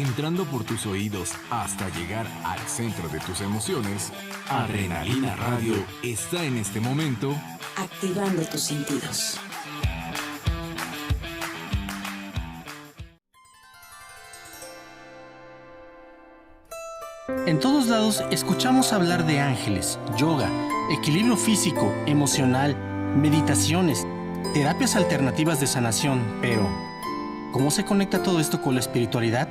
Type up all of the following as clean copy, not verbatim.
entrando por tus oídos hasta llegar al centro de tus emociones, Adrenalina Radio está en este momento activando tus sentidos. En todos lados escuchamos hablar de ángeles, yoga, equilibrio físico, emocional, meditaciones, terapias alternativas de sanación, pero ¿cómo se conecta todo esto con la espiritualidad?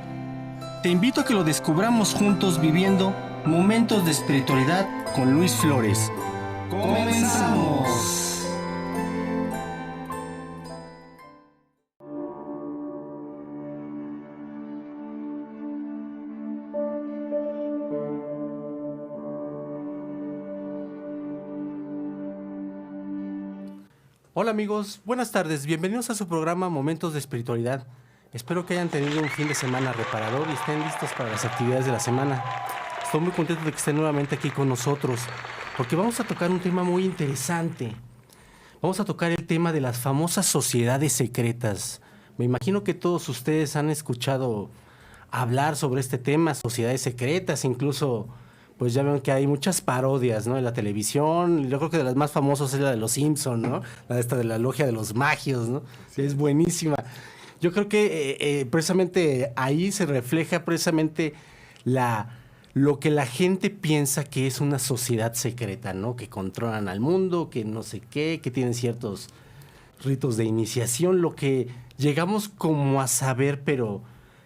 Te invito a que lo descubramos juntos viviendo Momentos de Espiritualidad con Luis Flores. ¡Comenzamos! Hola amigos, buenas tardes, bienvenidos a su programa Momentos de Espiritualidad. Espero que hayan tenido un fin de semana reparador y estén listos para las actividades de la semana. Estoy muy contento de que estén nuevamente aquí con nosotros, porque vamos a tocar un tema muy interesante. Vamos a tocar el tema de las famosas sociedades secretas. Me imagino que todos ustedes han escuchado hablar sobre este tema, sociedades secretas, incluso pues ya ven que hay muchas parodias, ¿no? En la televisión. Yo creo que de las más famosas es la de los Simpson, ¿no? De la logia de los magios, ¿no? Sí, es buenísima. Yo creo que precisamente ahí se refleja precisamente lo que la gente piensa que es una sociedad secreta, ¿no? Que controlan al mundo, que no sé qué, que tienen ciertos ritos de iniciación, lo que llegamos como a saber, pero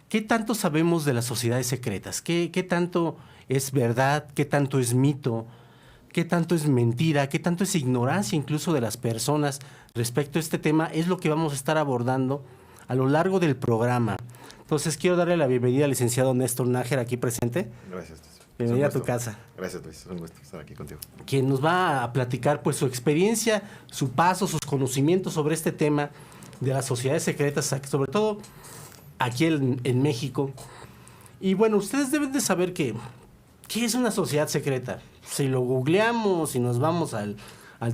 ¿qué tanto sabemos de las sociedades secretas? ¿Qué tanto es verdad? ¿Qué tanto es mito? ¿Qué tanto es mentira? ¿Qué tanto es ignorancia incluso de las personas respecto a este tema? Es lo que vamos a estar abordando a lo largo del programa. Entonces quiero darle la bienvenida al licenciado Néstor Nájera aquí presente. Gracias. Bienvenida a tu casa. Gracias, Luis. Es un gusto estar aquí contigo. Quien nos va a platicar pues su experiencia, su paso, sus conocimientos sobre este tema de las sociedades secretas, sobre todo aquí en México. Y bueno, ustedes deben de saber ¿qué es una sociedad secreta? Si lo googleamos, si nos vamos al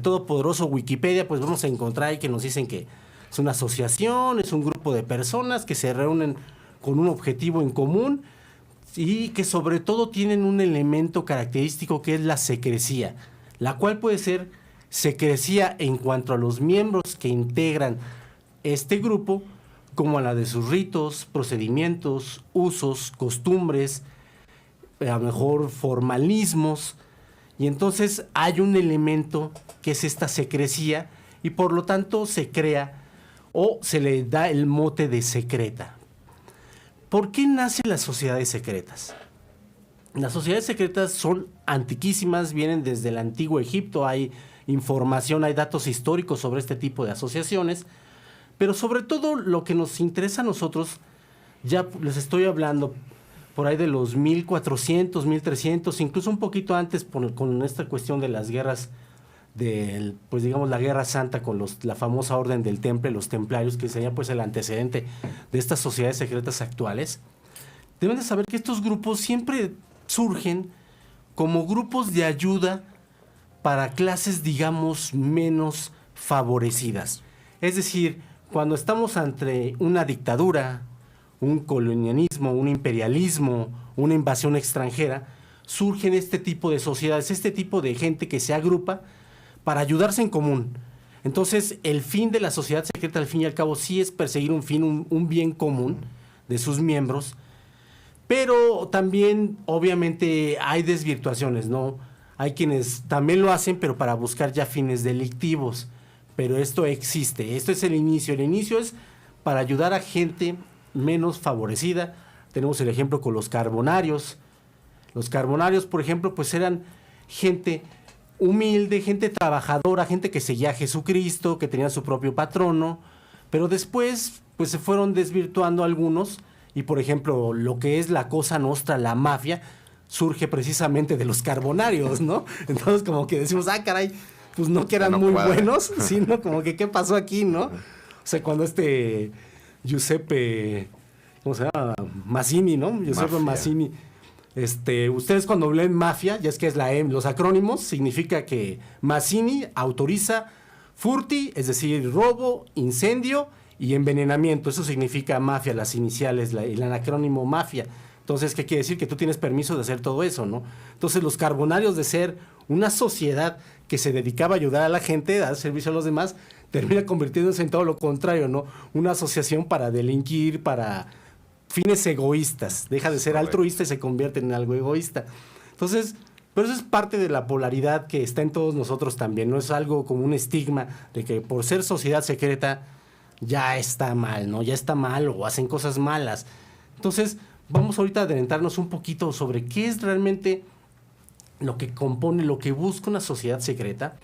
todopoderoso Wikipedia, pues vamos a encontrar ahí que nos dicen que es una asociación, es un grupo de personas que se reúnen con un objetivo en común y que sobre todo tienen un elemento característico que es la secrecía, la cual puede ser secrecía en cuanto a los miembros que integran este grupo, como a la de sus ritos, procedimientos, usos, costumbres, a lo mejor formalismos, y entonces hay un elemento que es esta secrecía y por lo tanto se crea o se le da el mote de secreta. ¿Por qué nacen las sociedades secretas? Las sociedades secretas son antiquísimas, vienen desde el antiguo Egipto, hay información, hay datos históricos sobre este tipo de asociaciones, pero sobre todo lo que nos interesa a nosotros, ya les estoy hablando por ahí de los 1400, 1300, incluso un poquito antes con esta cuestión de las guerras, pues digamos la Guerra Santa con la famosa Orden del Temple, los templarios, que sería pues el antecedente de estas sociedades secretas actuales. Deben de saber que estos grupos siempre surgen como grupos de ayuda para clases, digamos, menos favorecidas. Es decir, cuando estamos ante una dictadura, un colonialismo, un imperialismo, una invasión extranjera, surgen este tipo de sociedades, este tipo de gente que se agrupa para ayudarse en común. Entonces, el fin de la sociedad secreta, al fin y al cabo, sí es perseguir un bien común de sus miembros, pero también, obviamente, hay desvirtuaciones, ¿no? Hay quienes también lo hacen, pero para buscar ya fines delictivos. Pero esto existe, esto es el inicio. El inicio es para ayudar a gente menos favorecida. Tenemos el ejemplo con los carbonarios. Los carbonarios, por ejemplo, pues eran gente humilde, gente trabajadora, gente que seguía a Jesucristo, que tenía su propio patrono, pero después pues se fueron desvirtuando algunos y por ejemplo lo que es la Cosa Nostra, la mafia, surge precisamente de los carbonarios, ¿no? Entonces como que decimos, caray, pues no que eran muy buenos, sino como que qué pasó aquí, ¿no? O sea, cuando Giuseppe, ¿cómo se llama? Mazzini, ¿no? Giuseppe Mazzini. Ustedes cuando leen mafia, ya es que es los acrónimos, significa que Mazzini autoriza furti, es decir, robo, incendio y envenenamiento. Eso significa mafia, las iniciales, el anacrónimo mafia. Entonces, ¿qué quiere decir? Que tú tienes permiso de hacer todo eso, ¿no? Entonces, los Carbonarios, de ser una sociedad que se dedicaba a ayudar a la gente, a dar servicio a los demás, termina convirtiéndose en todo lo contrario, ¿no? Una asociación para delinquir, para fines egoístas. Deja de ser altruista y se convierte en algo egoísta. Entonces, pero eso es parte de la polaridad que está en todos nosotros también. No es algo como un estigma de que por ser sociedad secreta ya está mal, ¿no? Ya está mal o hacen cosas malas. Entonces, vamos ahorita a adentrarnos un poquito sobre qué es realmente lo que compone, lo que busca una sociedad secreta,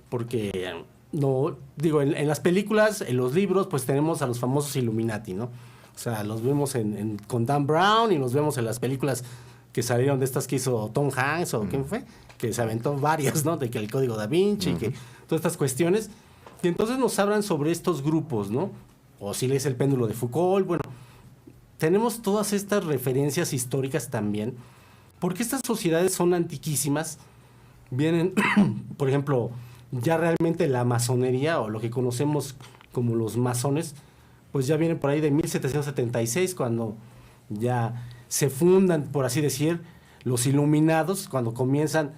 porque no digo, en las películas, en los libros, pues tenemos a los famosos Illuminati, ¿no? O sea, los vemos con Dan Brown y los vemos en las películas que salieron de estas que hizo Tom Hanks o quién fue, que se aventó varias, ¿no? De que el Código Da Vinci, que todas estas cuestiones. Y entonces nos hablan sobre estos grupos, ¿no? O si lees el péndulo de Foucault, bueno, tenemos todas estas referencias históricas también, porque estas sociedades son antiquísimas. Vienen, por ejemplo, ya realmente la masonería, o lo que conocemos como los masones, pues ya viene por ahí de 1776, cuando ya se fundan, por así decir, los iluminados, cuando comienzan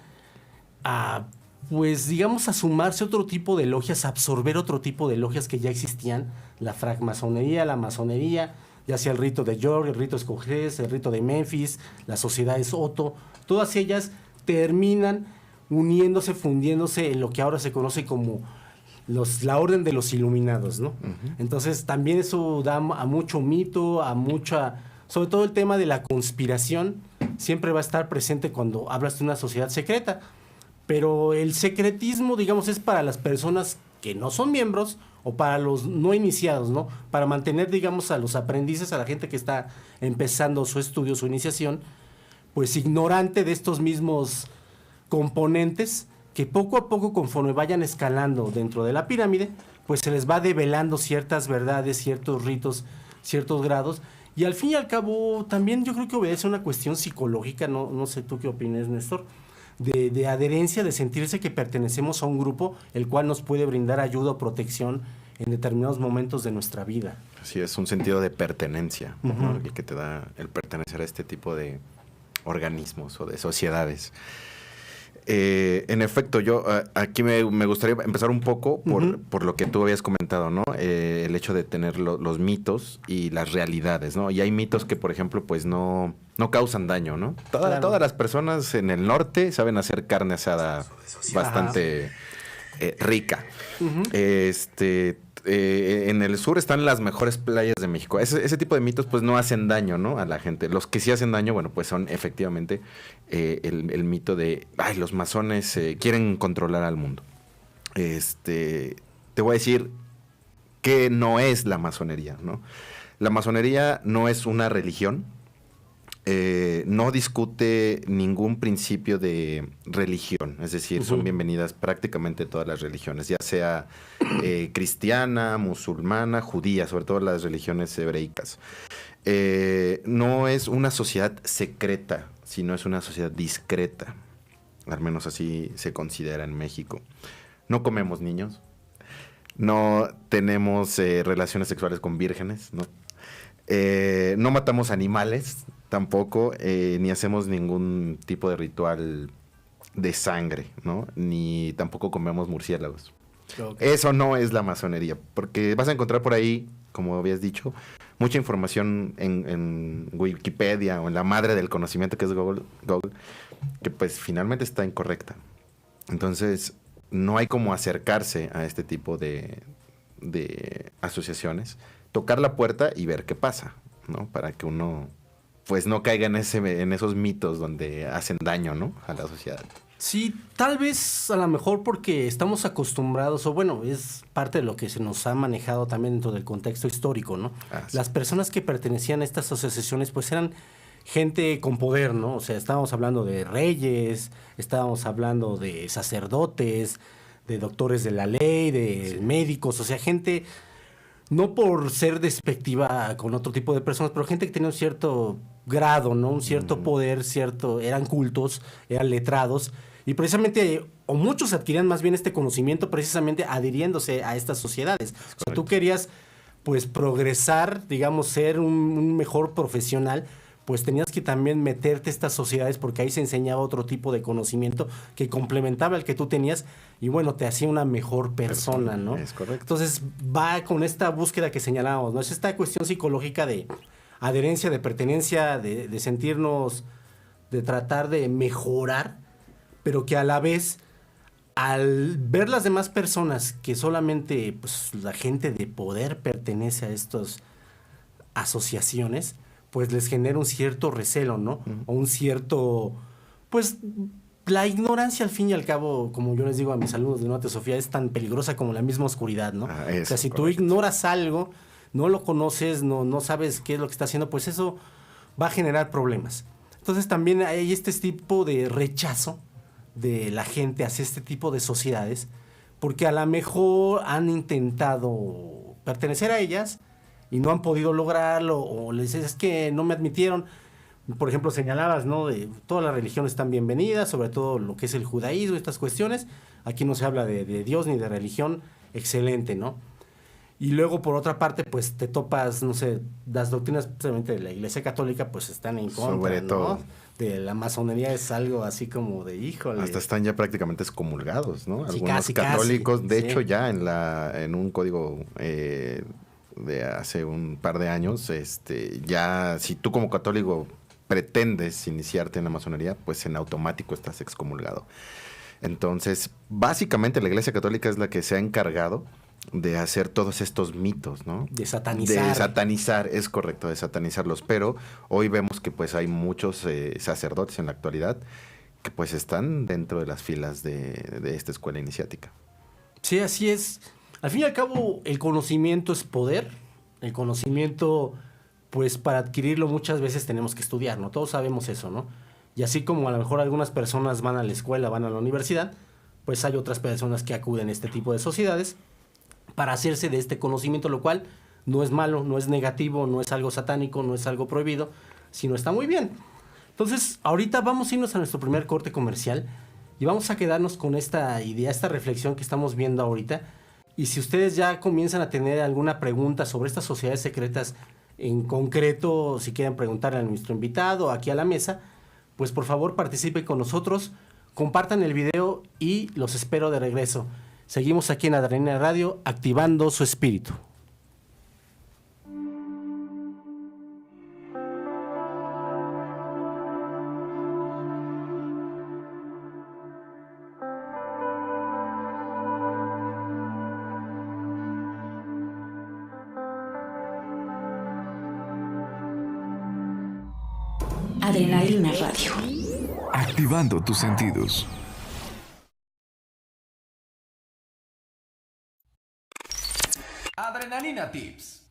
a, pues digamos, a sumarse otro tipo de logias, a absorber otro tipo de logias que ya existían, la francmasonería, la masonería, ya sea el rito de York, el rito escocés, el rito de Memphis, las sociedades Otto, todas ellas terminan uniéndose, fundiéndose en lo que ahora se conoce como la orden de los iluminados, ¿no? Entonces también eso da a mucho mito, a mucha, sobre todo el tema de la conspiración, siempre va a estar presente cuando hablas de una sociedad secreta, pero el secretismo, digamos, es para las personas que no son miembros o para los no iniciados, ¿no? Para mantener, digamos, a los aprendices, a la gente que está empezando su estudio, su iniciación, pues ignorante de estos mismos componentes que poco a poco, conforme vayan escalando dentro de la pirámide, pues se les va develando ciertas verdades, ciertos ritos, ciertos grados, y al fin y al cabo también yo creo que obedece a una cuestión psicológica, no sé tú qué opinas, Néstor, de adherencia, de sentirse que pertenecemos a un grupo el cual nos puede brindar ayuda o protección en determinados momentos de nuestra vida. Así es, un sentido de pertenencia, ¿no? El que te da el pertenecer a este tipo de organismos o de sociedades. En efecto, yo aquí me gustaría empezar un poco por lo que tú habías comentado, ¿no? El hecho de tener los mitos y las realidades, ¿no? Y hay mitos que, por ejemplo, pues no causan daño, ¿no? Todas las personas en el norte saben hacer carne asada bastante rica. En el sur están las mejores playas de México. Ese tipo de mitos pues no hacen daño, ¿no? A la gente. Los que sí hacen daño, bueno, pues son efectivamente el mito de los masones quieren controlar al mundo. Te voy a decir que no es la masonería, ¿no? La masonería no es una religión. No discute ningún principio de religión, es decir, son bienvenidas prácticamente todas las religiones, ya sea cristiana, musulmana, judía, sobre todo las religiones hebreicas. No es una sociedad secreta, sino es una sociedad discreta, al menos así se considera en México. No comemos niños, no tenemos relaciones sexuales con vírgenes, ¿no? No matamos animales tampoco, ni hacemos ningún tipo de ritual de sangre, ¿no? Ni tampoco comemos murciélagos. Okay. Eso no es la masonería, porque vas a encontrar por ahí, como habías dicho, mucha información en Wikipedia o en la madre del conocimiento que es Google, que pues finalmente está incorrecta. Entonces, no hay como acercarse a este tipo de asociaciones, tocar la puerta y ver qué pasa, ¿no? Para que uno pues no caiga en esos mitos donde hacen daño, ¿no? A la sociedad. Sí, tal vez a lo mejor porque estamos acostumbrados, o bueno, es parte de lo que se nos ha manejado también dentro del contexto histórico, ¿no? Sí. Las personas que pertenecían a estas asociaciones pues eran gente con poder, ¿no? O sea, estábamos hablando de reyes, estábamos hablando de sacerdotes, de doctores de la ley, de médicos, o sea, gente, no por ser despectiva con otro tipo de personas, pero gente que tenía un cierto grado, ¿no? Un cierto poder, eran cultos, eran letrados, y precisamente, o muchos adquirían más bien este conocimiento precisamente adhiriéndose a estas sociedades. O sea, tú querías pues progresar, digamos, ser un mejor profesional, pues tenías que también meterte a estas sociedades porque ahí se enseñaba otro tipo de conocimiento que complementaba el que tú tenías y bueno, te hacía una mejor persona, ¿no? Es correcto. Entonces va con esta búsqueda que señalábamos, ¿no? Es esta cuestión psicológica de adherencia, de pertenencia, de sentirnos, de tratar de mejorar, pero que a la vez, al ver las demás personas que solamente pues, la gente de poder pertenece a estas asociaciones, pues les genera un cierto recelo, ¿no? O un cierto, pues la ignorancia al fin y al cabo, como yo les digo a mis alumnos de Nueva Teosofía, es tan peligrosa como la misma oscuridad, ¿no? O sea, si tú ignoras algo, no lo conoces, no sabes qué es lo que está haciendo, pues eso va a generar problemas. Entonces también hay este tipo de rechazo de la gente hacia este tipo de sociedades, porque a lo mejor han intentado pertenecer a ellas y no han podido lograrlo, o les dices, es que no me admitieron. Por ejemplo, señalabas, ¿no? De todas las religiones están bienvenidas, sobre todo lo que es el judaísmo, estas cuestiones. Aquí no se habla de Dios ni de religión, excelente, ¿no? Y luego, por otra parte, pues te topas, no sé, las doctrinas precisamente de la Iglesia Católica, pues están en contra, sobre todo, ¿no? De la masonería es algo así como de híjole. Hasta están ya prácticamente excomulgados, ¿no? Sí, Algunos casi, católicos, de sí. hecho, ya en un código de hace un par de años, ya si tú como católico pretendes iniciarte en la masonería, pues en automático estás excomulgado. Entonces, básicamente la Iglesia Católica es la que se ha encargado de hacer todos estos mitos, ¿no? De satanizar. De satanizar, es correcto, de satanizarlos. Pero hoy vemos que pues hay muchos sacerdotes en la actualidad que pues están dentro de las filas de esta escuela iniciática. Sí, así es. Al fin y al cabo, el conocimiento es poder. El conocimiento, pues para adquirirlo muchas veces tenemos que estudiar, ¿no? Todos sabemos eso, ¿no? Y así como a lo mejor algunas personas van a la escuela, van a la universidad, pues hay otras personas que acuden a este tipo de sociedades para hacerse de este conocimiento, lo cual no es malo, no es negativo, no es algo satánico, no es algo prohibido, sino está muy bien. Entonces, ahorita vamos a irnos a nuestro primer corte comercial y vamos a quedarnos con esta idea, esta reflexión que estamos viendo ahorita. Y si ustedes ya comienzan a tener alguna pregunta sobre estas sociedades secretas en concreto, si quieren preguntarle a nuestro invitado aquí a la mesa, pues por favor participen con nosotros, compartan el video y los espero de regreso. Seguimos aquí en Adrenalina Radio, activando su espíritu. Adrenalina Radio. Activando tus sentidos. Adrenalina Tips.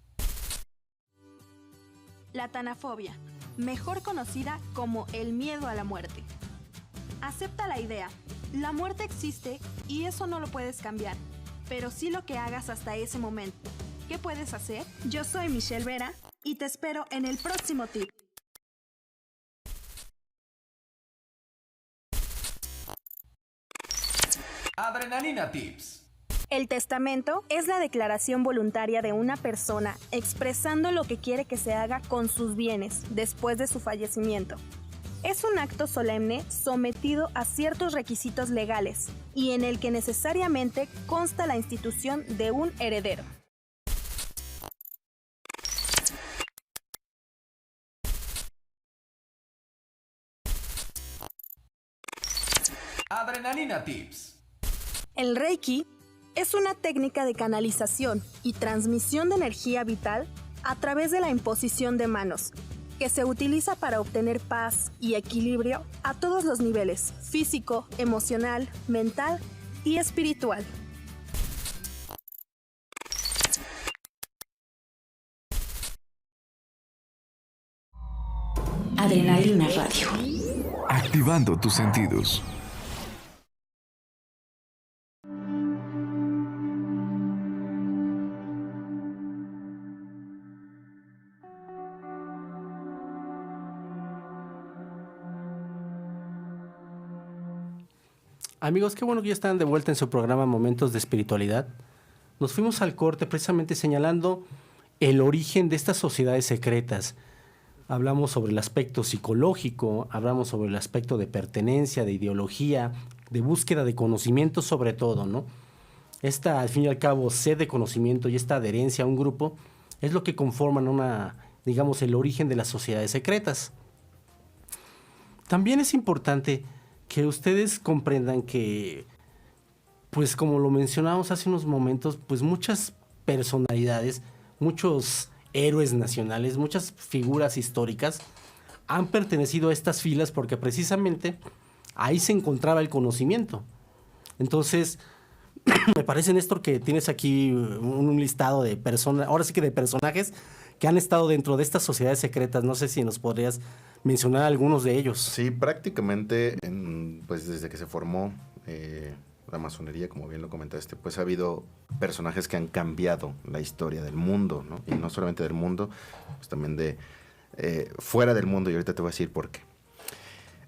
La tanafobia, mejor conocida como el miedo a la muerte. Acepta la idea, la muerte existe y eso no lo puedes cambiar, pero sí lo que hagas hasta ese momento. ¿Qué puedes hacer? Yo soy Michelle Vera y te espero en el próximo tip. Adrenalina Tips. El testamento es la declaración voluntaria de una persona expresando lo que quiere que se haga con sus bienes después de su fallecimiento. Es un acto solemne sometido a ciertos requisitos legales y en el que necesariamente consta la institución de un heredero. Adrenalina Tips. El Reiki es una técnica de canalización y transmisión de energía vital a través de la imposición de manos, que se utiliza para obtener paz y equilibrio a todos los niveles: físico, emocional, mental y espiritual. Adrenalina Radio. Activando tus sentidos. Amigos, qué bueno que ya están de vuelta en su programa Momentos de Espiritualidad. Nos fuimos al corte precisamente señalando el origen de estas sociedades secretas. Hablamos sobre el aspecto psicológico, hablamos sobre el aspecto de pertenencia, de ideología, de búsqueda de conocimiento sobre todo, ¿no? Esta, al fin y al cabo, sed de conocimiento y esta adherencia a un grupo es lo que conforman digamos, el origen de las sociedades secretas. También es importante que ustedes comprendan que, pues como lo mencionábamos hace unos momentos, pues muchas personalidades, muchos héroes nacionales, muchas figuras históricas han pertenecido a estas filas porque precisamente ahí se encontraba el conocimiento. Entonces, me parece, Néstor, que tienes aquí un listado de personas, ahora sí que de personajes que han estado dentro de estas sociedades secretas. No sé si nos podrías mencionar algunos de ellos. Sí, prácticamente, pues desde que se formó la masonería, como bien lo comentaste, pues ha habido personajes que han cambiado la historia del mundo, ¿no? Y no solamente del mundo, pues también de fuera del mundo, y ahorita te voy a decir por qué.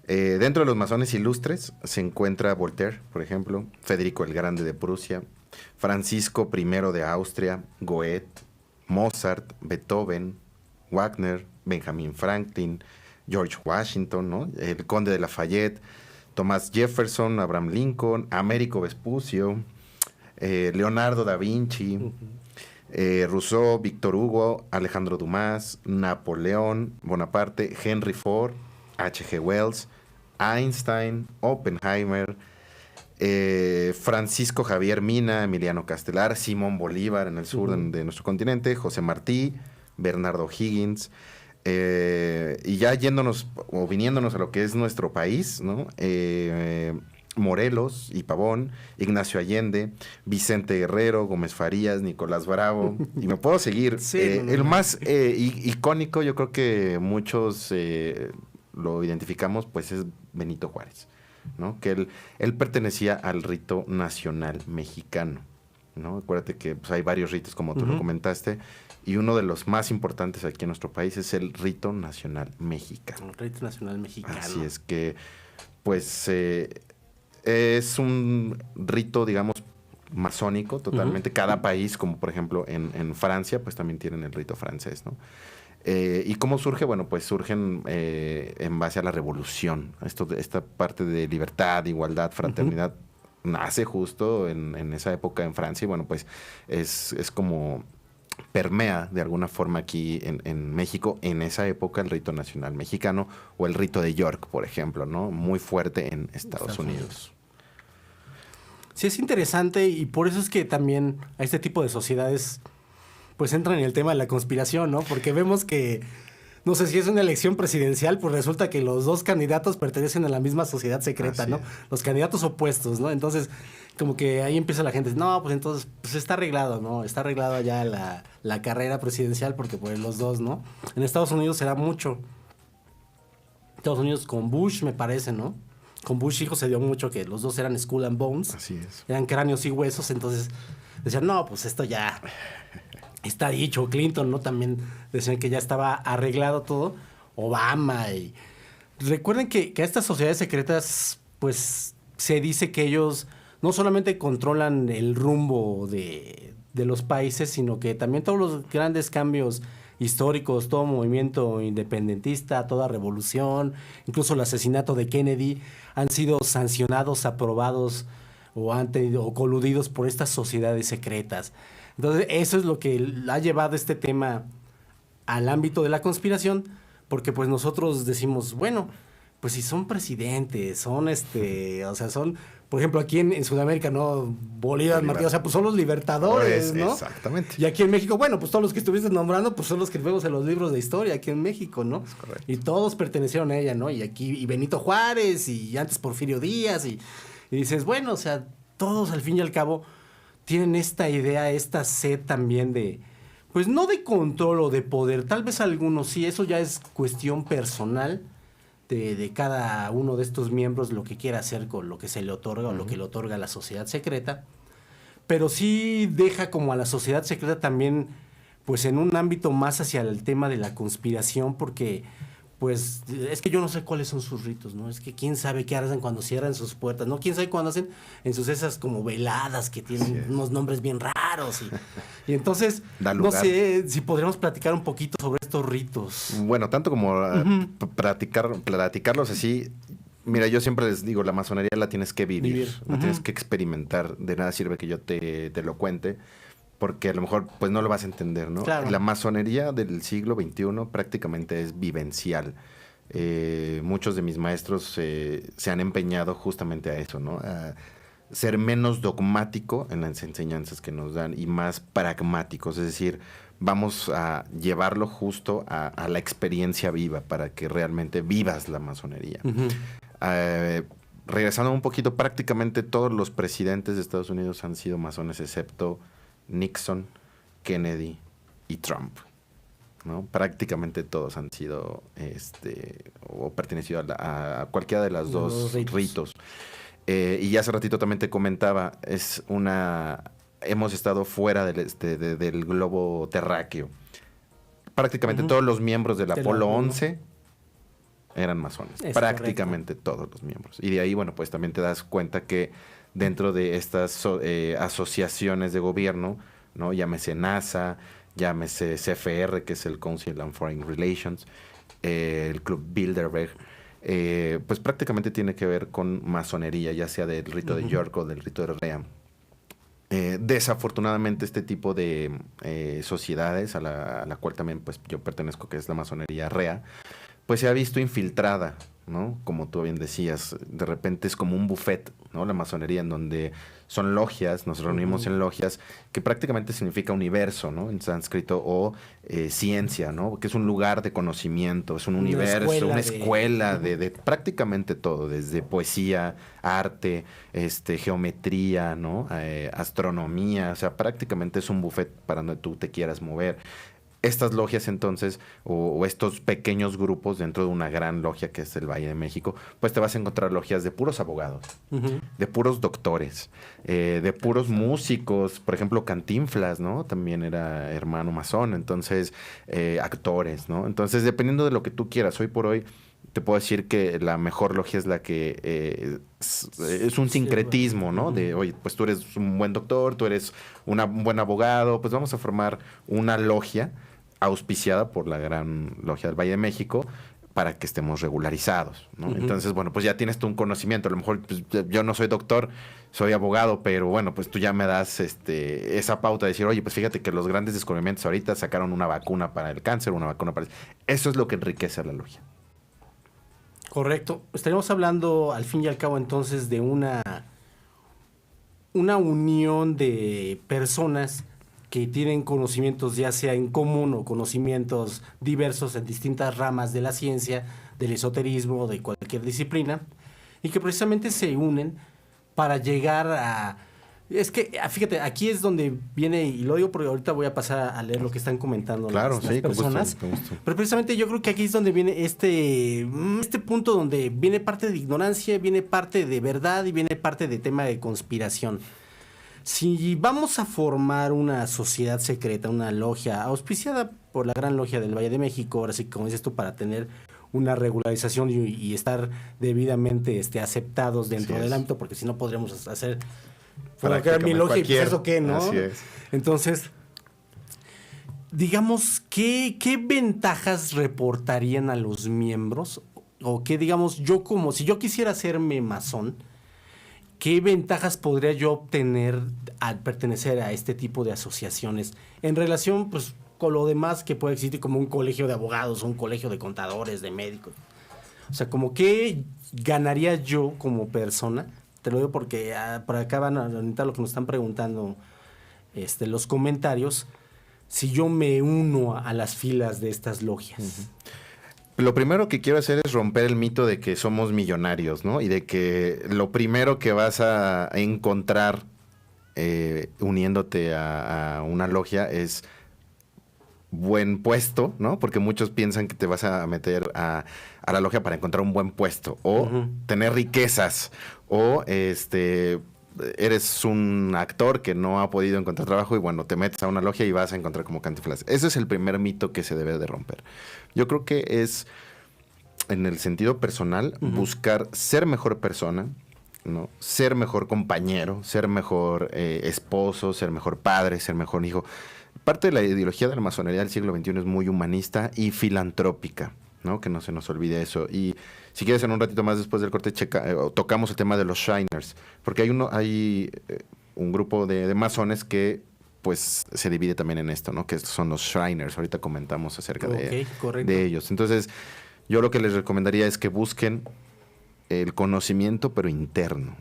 Dentro de los masones ilustres se encuentra Voltaire, por ejemplo, Federico el Grande de Prusia, Francisco I de Austria, Goethe, Mozart, Beethoven, Wagner, Benjamin Franklin, George Washington, ¿no? El Conde de Lafayette, Thomas Jefferson, Abraham Lincoln, Américo Vespucio, Leonardo da Vinci, Rousseau, Víctor Hugo, Alejandro Dumas, Napoleón Bonaparte, Henry Ford, H.G. Wells, Einstein, Oppenheimer, Francisco Javier Mina, Emiliano Castelar, Simón Bolívar en el sur de nuestro continente, José Martí, Bernardo Higgins, y ya yéndonos o viniéndonos a lo que es nuestro país, ¿no? Morelos y Pavón, Ignacio Allende, Vicente Guerrero, Gómez Farías, Nicolás Bravo, y me puedo seguir. Sí, el más icónico, yo creo que muchos lo identificamos, pues es Benito Juárez, ¿no? Que él pertenecía al rito nacional mexicano, ¿no? Acuérdate que pues, hay varios ritos, como tú lo comentaste, y uno de los más importantes aquí en nuestro país es el rito nacional mexicano. El rito nacional mexicano. Así es que, pues, es un rito, digamos, masónico totalmente. Cada país, como por ejemplo en Francia, pues también tienen el rito francés, ¿no? ¿Y cómo surge? Bueno, pues surgen en base a la revolución. Esta parte de libertad, igualdad, fraternidad, nace justo en esa época en Francia. Y bueno, pues es como permea de alguna forma aquí en México, en esa época, el rito nacional mexicano o el rito de York, por ejemplo, ¿no? Muy fuerte en Estados Unidos. Sí, es interesante y por eso es que también a este tipo de sociedades pues entran en el tema de la conspiración, ¿no? Porque vemos que, no sé si es una elección presidencial, pues resulta que los dos candidatos pertenecen a la misma sociedad secreta, ¿no? Los candidatos opuestos, ¿no? Entonces, como que ahí empieza la gente, no, pues entonces, pues está arreglado, ¿no? Está arreglado ya la carrera presidencial porque pues los dos, ¿no? En Estados Unidos se da mucho. Estados Unidos con Bush, me parece, ¿no? Con Bush hijo se dio mucho que los dos eran Skull and Bones. Así es. Eran cráneos y huesos, entonces decían, no, pues esto ya está dicho. Clinton, ¿no? También decían que ya estaba arreglado todo. Obama y... Recuerden que a estas sociedades secretas, pues, se dice que ellos no solamente controlan el rumbo de los países, sino que también todos los grandes cambios históricos, todo movimiento independentista, toda revolución, incluso el asesinato de Kennedy, han sido sancionados, aprobados o coludidos por estas sociedades secretas. Entonces, eso es lo que ha llevado este tema al ámbito de la conspiración, porque pues nosotros decimos, bueno, pues si son presidentes, son o sea, son, por ejemplo, aquí en Sudamérica, ¿no? Bolívar, Martí, o sea, pues son los libertadores, ¿no? Exactamente. Y aquí en México, bueno, pues todos los que estuviste nombrando, pues son los que vemos en los libros de historia aquí en México, ¿no? Es correcto. Y todos pertenecieron a ella, ¿no? Y aquí, y Benito Juárez, y antes Porfirio Díaz, y dices, bueno, o sea, todos al fin y al cabo tienen esta idea, esta sed también de, pues no de control o de poder, tal vez algunos sí, eso ya es cuestión personal de cada uno de estos miembros, lo que quiera hacer con lo que se le otorga o lo que le otorga a la sociedad secreta, pero sí deja como a la sociedad secreta también, pues en un ámbito más hacia el tema de la conspiración, porque pues es que yo no sé cuáles son sus ritos, ¿no? Es que quién sabe qué hacen cuando cierran sus puertas, ¿no? Quién sabe cuándo hacen en sus esas como veladas que tienen unos nombres bien raros. Y entonces, no sé si podríamos platicar un poquito sobre estos ritos. Bueno, tanto como platicarlos así. Mira, yo siempre les digo, la masonería la tienes que vivir. La tienes que experimentar. De nada sirve que yo te lo cuente, porque a lo mejor pues no lo vas a entender, ¿no? Claro. La masonería del siglo XXI prácticamente es vivencial. Muchos de mis maestros se han empeñado justamente a eso, ¿no? A ser menos dogmático en las enseñanzas que nos dan y más pragmáticos, es decir, vamos a llevarlo justo a la experiencia viva para que realmente vivas la masonería. Regresando un poquito, prácticamente todos los presidentes de Estados Unidos han sido masones, excepto Nixon, Kennedy y Trump, ¿no? Prácticamente todos han sido o pertenecido a cualquiera de las dos ritos. Y hace ratito también te comentaba, hemos estado fuera del globo terráqueo. Prácticamente todos los miembros del Apolo 11 eran masones. Es prácticamente todos los miembros. Y de ahí, bueno, pues también te das cuenta que dentro de estas asociaciones de gobierno, ¿no? Llámese NASA, llámese CFR, que es el Council on Foreign Relations, el Club Bilderberg, pues prácticamente tiene que ver con masonería, ya sea del rito de York o del rito de Rea. Desafortunadamente este tipo de sociedades, a la cual también pues yo pertenezco, que es la masonería Rea, pues se ha visto infiltrada, ¿no? Como tú bien decías, de repente es como un buffet, ¿no? La masonería, en donde son logias, nos reunimos en logias, que prácticamente significa universo, ¿no? En sánscrito, o ciencia, ¿no? Que es un lugar de conocimiento, es un universo, una escuela de prácticamente todo, desde poesía, arte, geometría, ¿no? Astronomía, o sea, prácticamente es un buffet para donde tú te quieras mover. Estas logias entonces, o estos pequeños grupos dentro de una gran logia que es el Valle de México, pues te vas a encontrar logias de puros abogados, de puros doctores, de puros músicos. Por ejemplo, Cantinflas, ¿no? También era hermano masón, entonces actores, ¿no? Entonces, dependiendo de lo que tú quieras, hoy por hoy te puedo decir que la mejor logia es la que es un sincretismo, ¿no? De, oye, pues tú eres un buen doctor, tú eres un buen abogado, pues vamos a formar una logia auspiciada por la gran logia del Valle de México para que estemos regularizados, ¿no? Entonces, bueno, pues ya tienes tú un conocimiento. A lo mejor pues, yo no soy doctor, soy abogado, pero bueno, pues tú ya me das esa pauta de decir, oye, pues fíjate que los grandes descubrimientos ahorita sacaron una vacuna para el cáncer, una vacuna para... Eso es lo que enriquece a la logia. Correcto. Estaríamos hablando, al fin y al cabo, entonces, de una unión de personas que tienen conocimientos ya sea en común o conocimientos diversos en distintas ramas de la ciencia, del esoterismo, de cualquier disciplina, y que precisamente se unen para llegar a... Es que, fíjate, aquí es donde viene, y lo digo porque ahorita voy a pasar a leer lo que están comentando las personas. Con gusto. Pero precisamente yo creo que aquí es donde viene este punto donde viene parte de ignorancia, viene parte de verdad y viene parte de tema de conspiración. Si vamos a formar una sociedad secreta, una logia auspiciada por la Gran Logia del Valle de México, ahora sí, como dices tú, para tener una regularización y estar debidamente aceptados dentro del ámbito, porque si no podríamos hacer... Para que mi logia y eso qué, ¿no? Así es. Entonces, digamos, ¿qué ventajas reportarían a los miembros? O qué, digamos, si yo quisiera hacerme masón, ¿qué ventajas podría yo obtener al pertenecer a este tipo de asociaciones en relación, pues, con lo demás que puede existir como un colegio de abogados, un colegio de contadores, de médicos? O sea, como qué ganaría yo como persona. Te lo digo porque por acá van a anotar lo que nos están preguntando los comentarios, si yo me uno a las filas de estas logias. Lo primero que quiero hacer es romper el mito de que somos millonarios, ¿no? Y de que lo primero que vas a encontrar uniéndote a una logia es buen puesto, ¿no? Porque muchos piensan que te vas a meter a la logia para encontrar un buen puesto o tener riquezas o eres un actor que no ha podido encontrar trabajo y bueno, te metes a una logia y vas a encontrar como Cantinflas. Ese es el primer mito que se debe de romper. Yo creo que es en el sentido personal, buscar ser mejor persona, ¿no? Ser mejor compañero, ser mejor esposo, ser mejor padre, ser mejor hijo. Parte de la ideología de la masonería del siglo XXI es muy humanista y filantrópica, ¿no? Que no se nos olvide eso. Y si quieres, en un ratito más después del corte, tocamos el tema de los Shiners, porque hay un grupo de masones que pues se divide también en esto, ¿no? Que son los Shriners. Ahorita comentamos acerca de ellos. Entonces, yo lo que les recomendaría es que busquen el conocimiento, pero interno.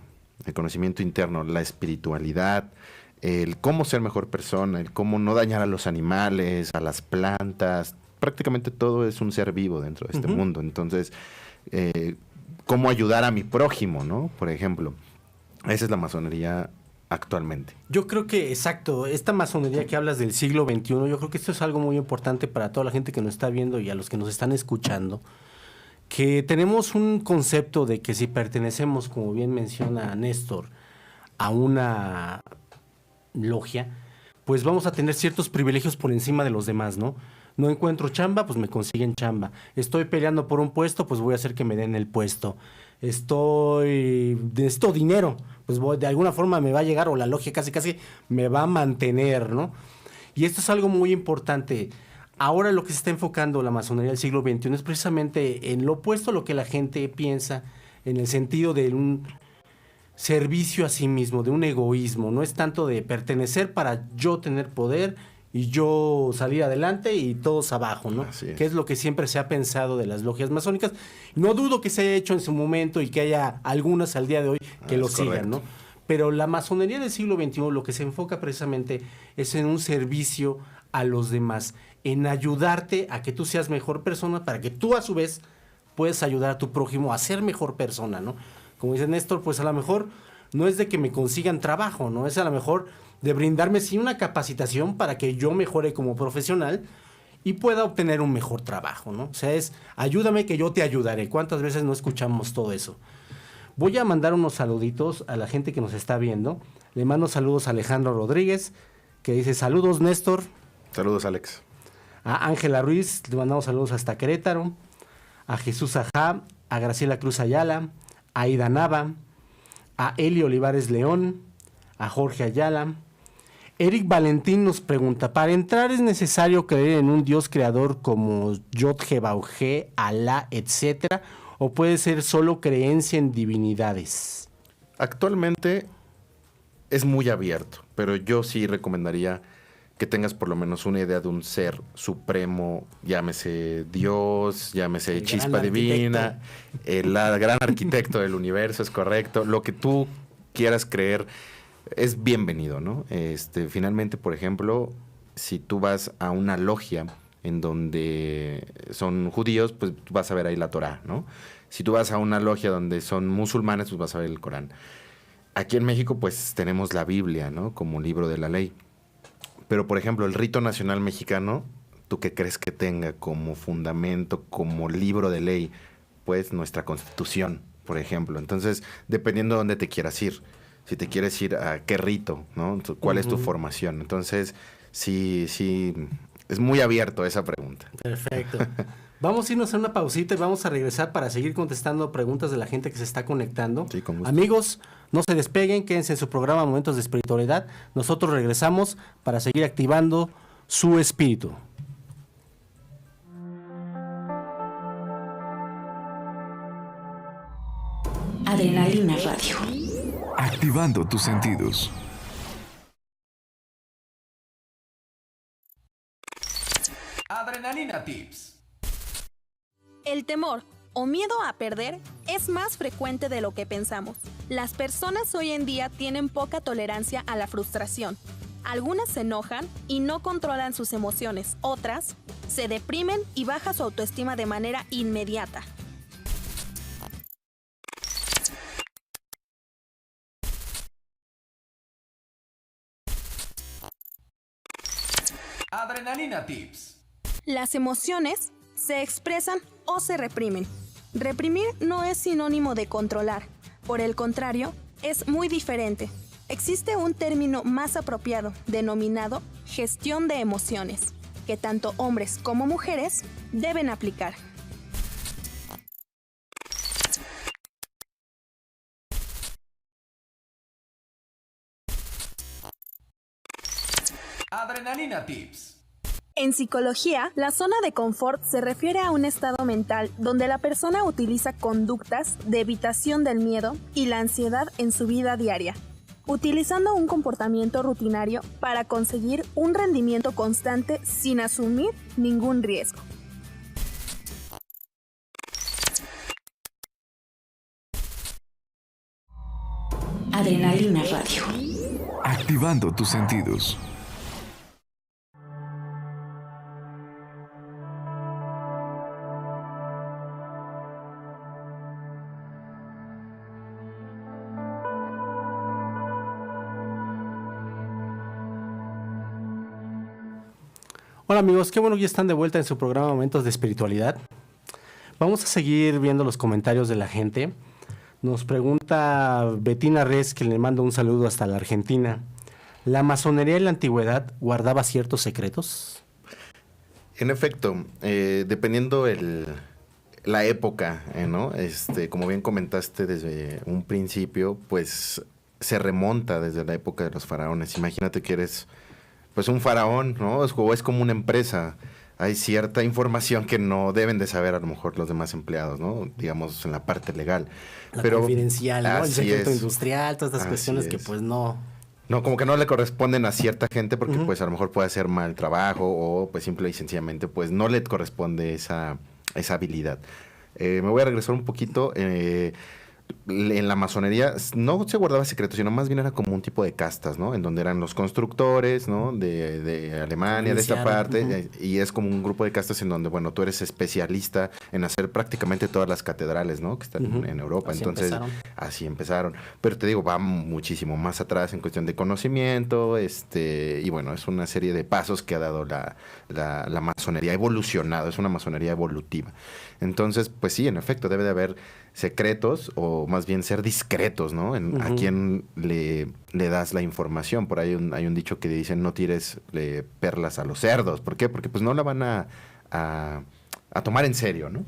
El conocimiento interno, la espiritualidad, el cómo ser mejor persona, el cómo no dañar a los animales, a las plantas. Prácticamente todo es un ser vivo dentro de este mundo. Entonces, cómo ayudar a mi prójimo, ¿no? Por ejemplo, esa es la masonería actualmente. Yo creo que, exacto, esta masonería que hablas del siglo XXI, yo creo que esto es algo muy importante para toda la gente que nos está viendo y a los que nos están escuchando, que tenemos un concepto de que si pertenecemos, como bien menciona Néstor, a una logia, pues vamos a tener ciertos privilegios por encima de los demás, ¿no? No encuentro chamba, pues me consiguen chamba. Estoy peleando por un puesto, pues voy a hacer que me den el puesto. Necesito dinero, pues de alguna forma me va a llegar, o la logia casi me va a mantener, ¿no? Y esto es algo muy importante. Ahora lo que se está enfocando la masonería del siglo XXI es precisamente en lo opuesto a lo que la gente piensa, en el sentido de un servicio a sí mismo, de un egoísmo. No es tanto de pertenecer para yo tener poder y yo salir adelante y todos abajo, ¿no? Que es lo que siempre se ha pensado de las logias masónicas. No dudo que se haya hecho en su momento y que haya algunas al día de hoy que lo sigan, ¿no? Pero la masonería del siglo XXI lo que se enfoca precisamente es en un servicio a los demás, en ayudarte a que tú seas mejor persona para que tú a su vez puedas ayudar a tu prójimo a ser mejor persona, ¿no? Como dice Néstor, pues a lo mejor no es de que me consigan trabajo, ¿no? Es a lo mejor de brindarme sí una capacitación para que yo mejore como profesional y pueda obtener un mejor trabajo, ¿no? O sea, es ayúdame que yo te ayudaré. ¿Cuántas veces no escuchamos todo eso? Voy a mandar unos saluditos a la gente que nos está viendo. Le mando saludos a Alejandro Rodríguez, que dice saludos, Néstor. Saludos, Alex. A Ángela Ruiz, le mandamos saludos hasta Querétaro. A Jesús Ajá, a Graciela Cruz Ayala, a Ida Nava, a Eli Olivares León, a Jorge Ayala. Eric Valentín nos pregunta, ¿para entrar es necesario creer en un Dios creador como Yod-Heh-Vah-He, Alá, etcétera, o puede ser solo creencia en divinidades? Actualmente es muy abierto, pero yo sí recomendaría que tengas por lo menos una idea de un ser supremo, llámese Dios, llámese el chispa divina, el gran arquitecto del universo, es correcto. Lo que tú quieras creer es bienvenido, ¿no? Finalmente, por ejemplo, si tú vas a una logia en donde son judíos, pues vas a ver ahí la Torá, ¿no? Si tú vas a una logia donde son musulmanes, pues vas a ver el Corán. Aquí en México, pues tenemos la Biblia, ¿no? Como libro de la ley. Pero, por ejemplo, el rito nacional mexicano, ¿tú qué crees que tenga como fundamento, como libro de ley? Pues nuestra Constitución, por ejemplo. Entonces, dependiendo de dónde te quieras ir, si te quieres ir a qué rito, ¿no? ¿Cuál es tu formación? Entonces, sí, es muy abierto esa pregunta. Perfecto. Vamos a irnos a una pausita y vamos a regresar para seguir contestando preguntas de la gente que se está conectando. Sí, con gusto. Amigos, no se despeguen, quédense en su programa Momentos de Espiritualidad. Nosotros regresamos para seguir activando su espíritu. Adrenalina Radio. Activando tus sentidos. Adrenalina Tips. El temor o miedo a perder es más frecuente de lo que pensamos. Las personas hoy en día tienen poca tolerancia a la frustración. Algunas se enojan y no controlan sus emociones. Otras se deprimen y baja su autoestima de manera inmediata. Adrenalina Tips. Las emociones se expresan o se reprimen. Reprimir no es sinónimo de controlar. Por el contrario, es muy diferente. Existe un término más apropiado, denominado gestión de emociones, que tanto hombres como mujeres deben aplicar. Adrenalina Tips. En psicología, la zona de confort se refiere a un estado mental donde la persona utiliza conductas de evitación del miedo y la ansiedad en su vida diaria, utilizando un comportamiento rutinario para conseguir un rendimiento constante sin asumir ningún riesgo. Adrenalina Radio. Activando tus sentidos. Hola amigos, qué bueno que ya están de vuelta en su programa Momentos de Espiritualidad. Vamos a seguir viendo los comentarios de la gente. Nos pregunta Betina Res, que le mando un saludo hasta la Argentina. ¿La masonería en la antigüedad guardaba ciertos secretos? En efecto, dependiendo la época, ¿no? Como bien comentaste desde un principio, pues se remonta desde la época de los faraones. Imagínate que eres pues un faraón, ¿no? Es como una empresa. Hay cierta información que no deben de saber a lo mejor los demás empleados, ¿no? Digamos, en la parte legal. Pero confidencial, ¿no? El secreto es. Industrial, todas estas cuestiones que pues no... No, como que no le corresponden a cierta gente porque pues a lo mejor puede hacer mal trabajo o pues simple y sencillamente pues no le corresponde esa habilidad. Me voy a regresar un poquito. En la masonería no se guardaba secretos, sino más bien era como un tipo de castas, ¿no? En donde eran los constructores, ¿no? De Alemania, de esta parte, y es como un grupo de castas en donde, bueno, tú eres especialista en hacer prácticamente todas las catedrales, ¿no? Que están en Europa. Entonces, así empezaron. Pero te digo, va muchísimo más atrás en cuestión de conocimiento, y bueno, es una serie de pasos que ha dado la masonería, ha evolucionado, es una masonería evolutiva. Entonces, pues sí, en efecto, debe de haber secretos o más bien ser discretos, ¿no? A quién le das la información. Por ahí hay un dicho que dicen no tires perlas a los cerdos. ¿Por qué? Porque pues no la van a tomar en serio, ¿no?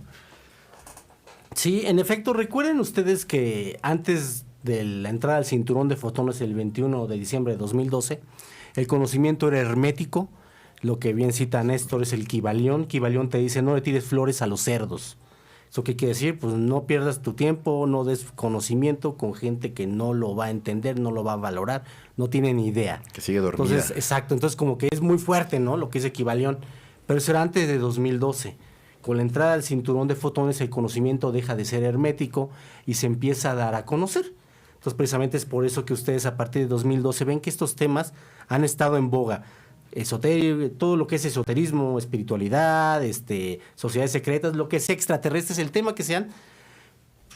Sí, en efecto, recuerden ustedes que antes de la entrada al cinturón de fotones el 21 de diciembre de 2012, el conocimiento era hermético. Lo que bien cita Néstor es el Kybalión. Kybalión te dice no le tires flores a los cerdos. ¿Eso qué quiere decir? Pues no pierdas tu tiempo, no des conocimiento con gente que no lo va a entender, no lo va a valorar, no tiene ni idea. Que sigue dormida. Entonces, exacto, entonces como que es muy fuerte, ¿no? Lo que es Kybalión. Pero eso era antes de 2012. Con la entrada al cinturón de fotones el conocimiento deja de ser hermético y se empieza a dar a conocer. Entonces precisamente es por eso que ustedes a partir de 2012 ven que estos temas han estado en boga. Todo lo que es esoterismo, espiritualidad, sociedades secretas, lo que es extraterrestres, el tema que sean,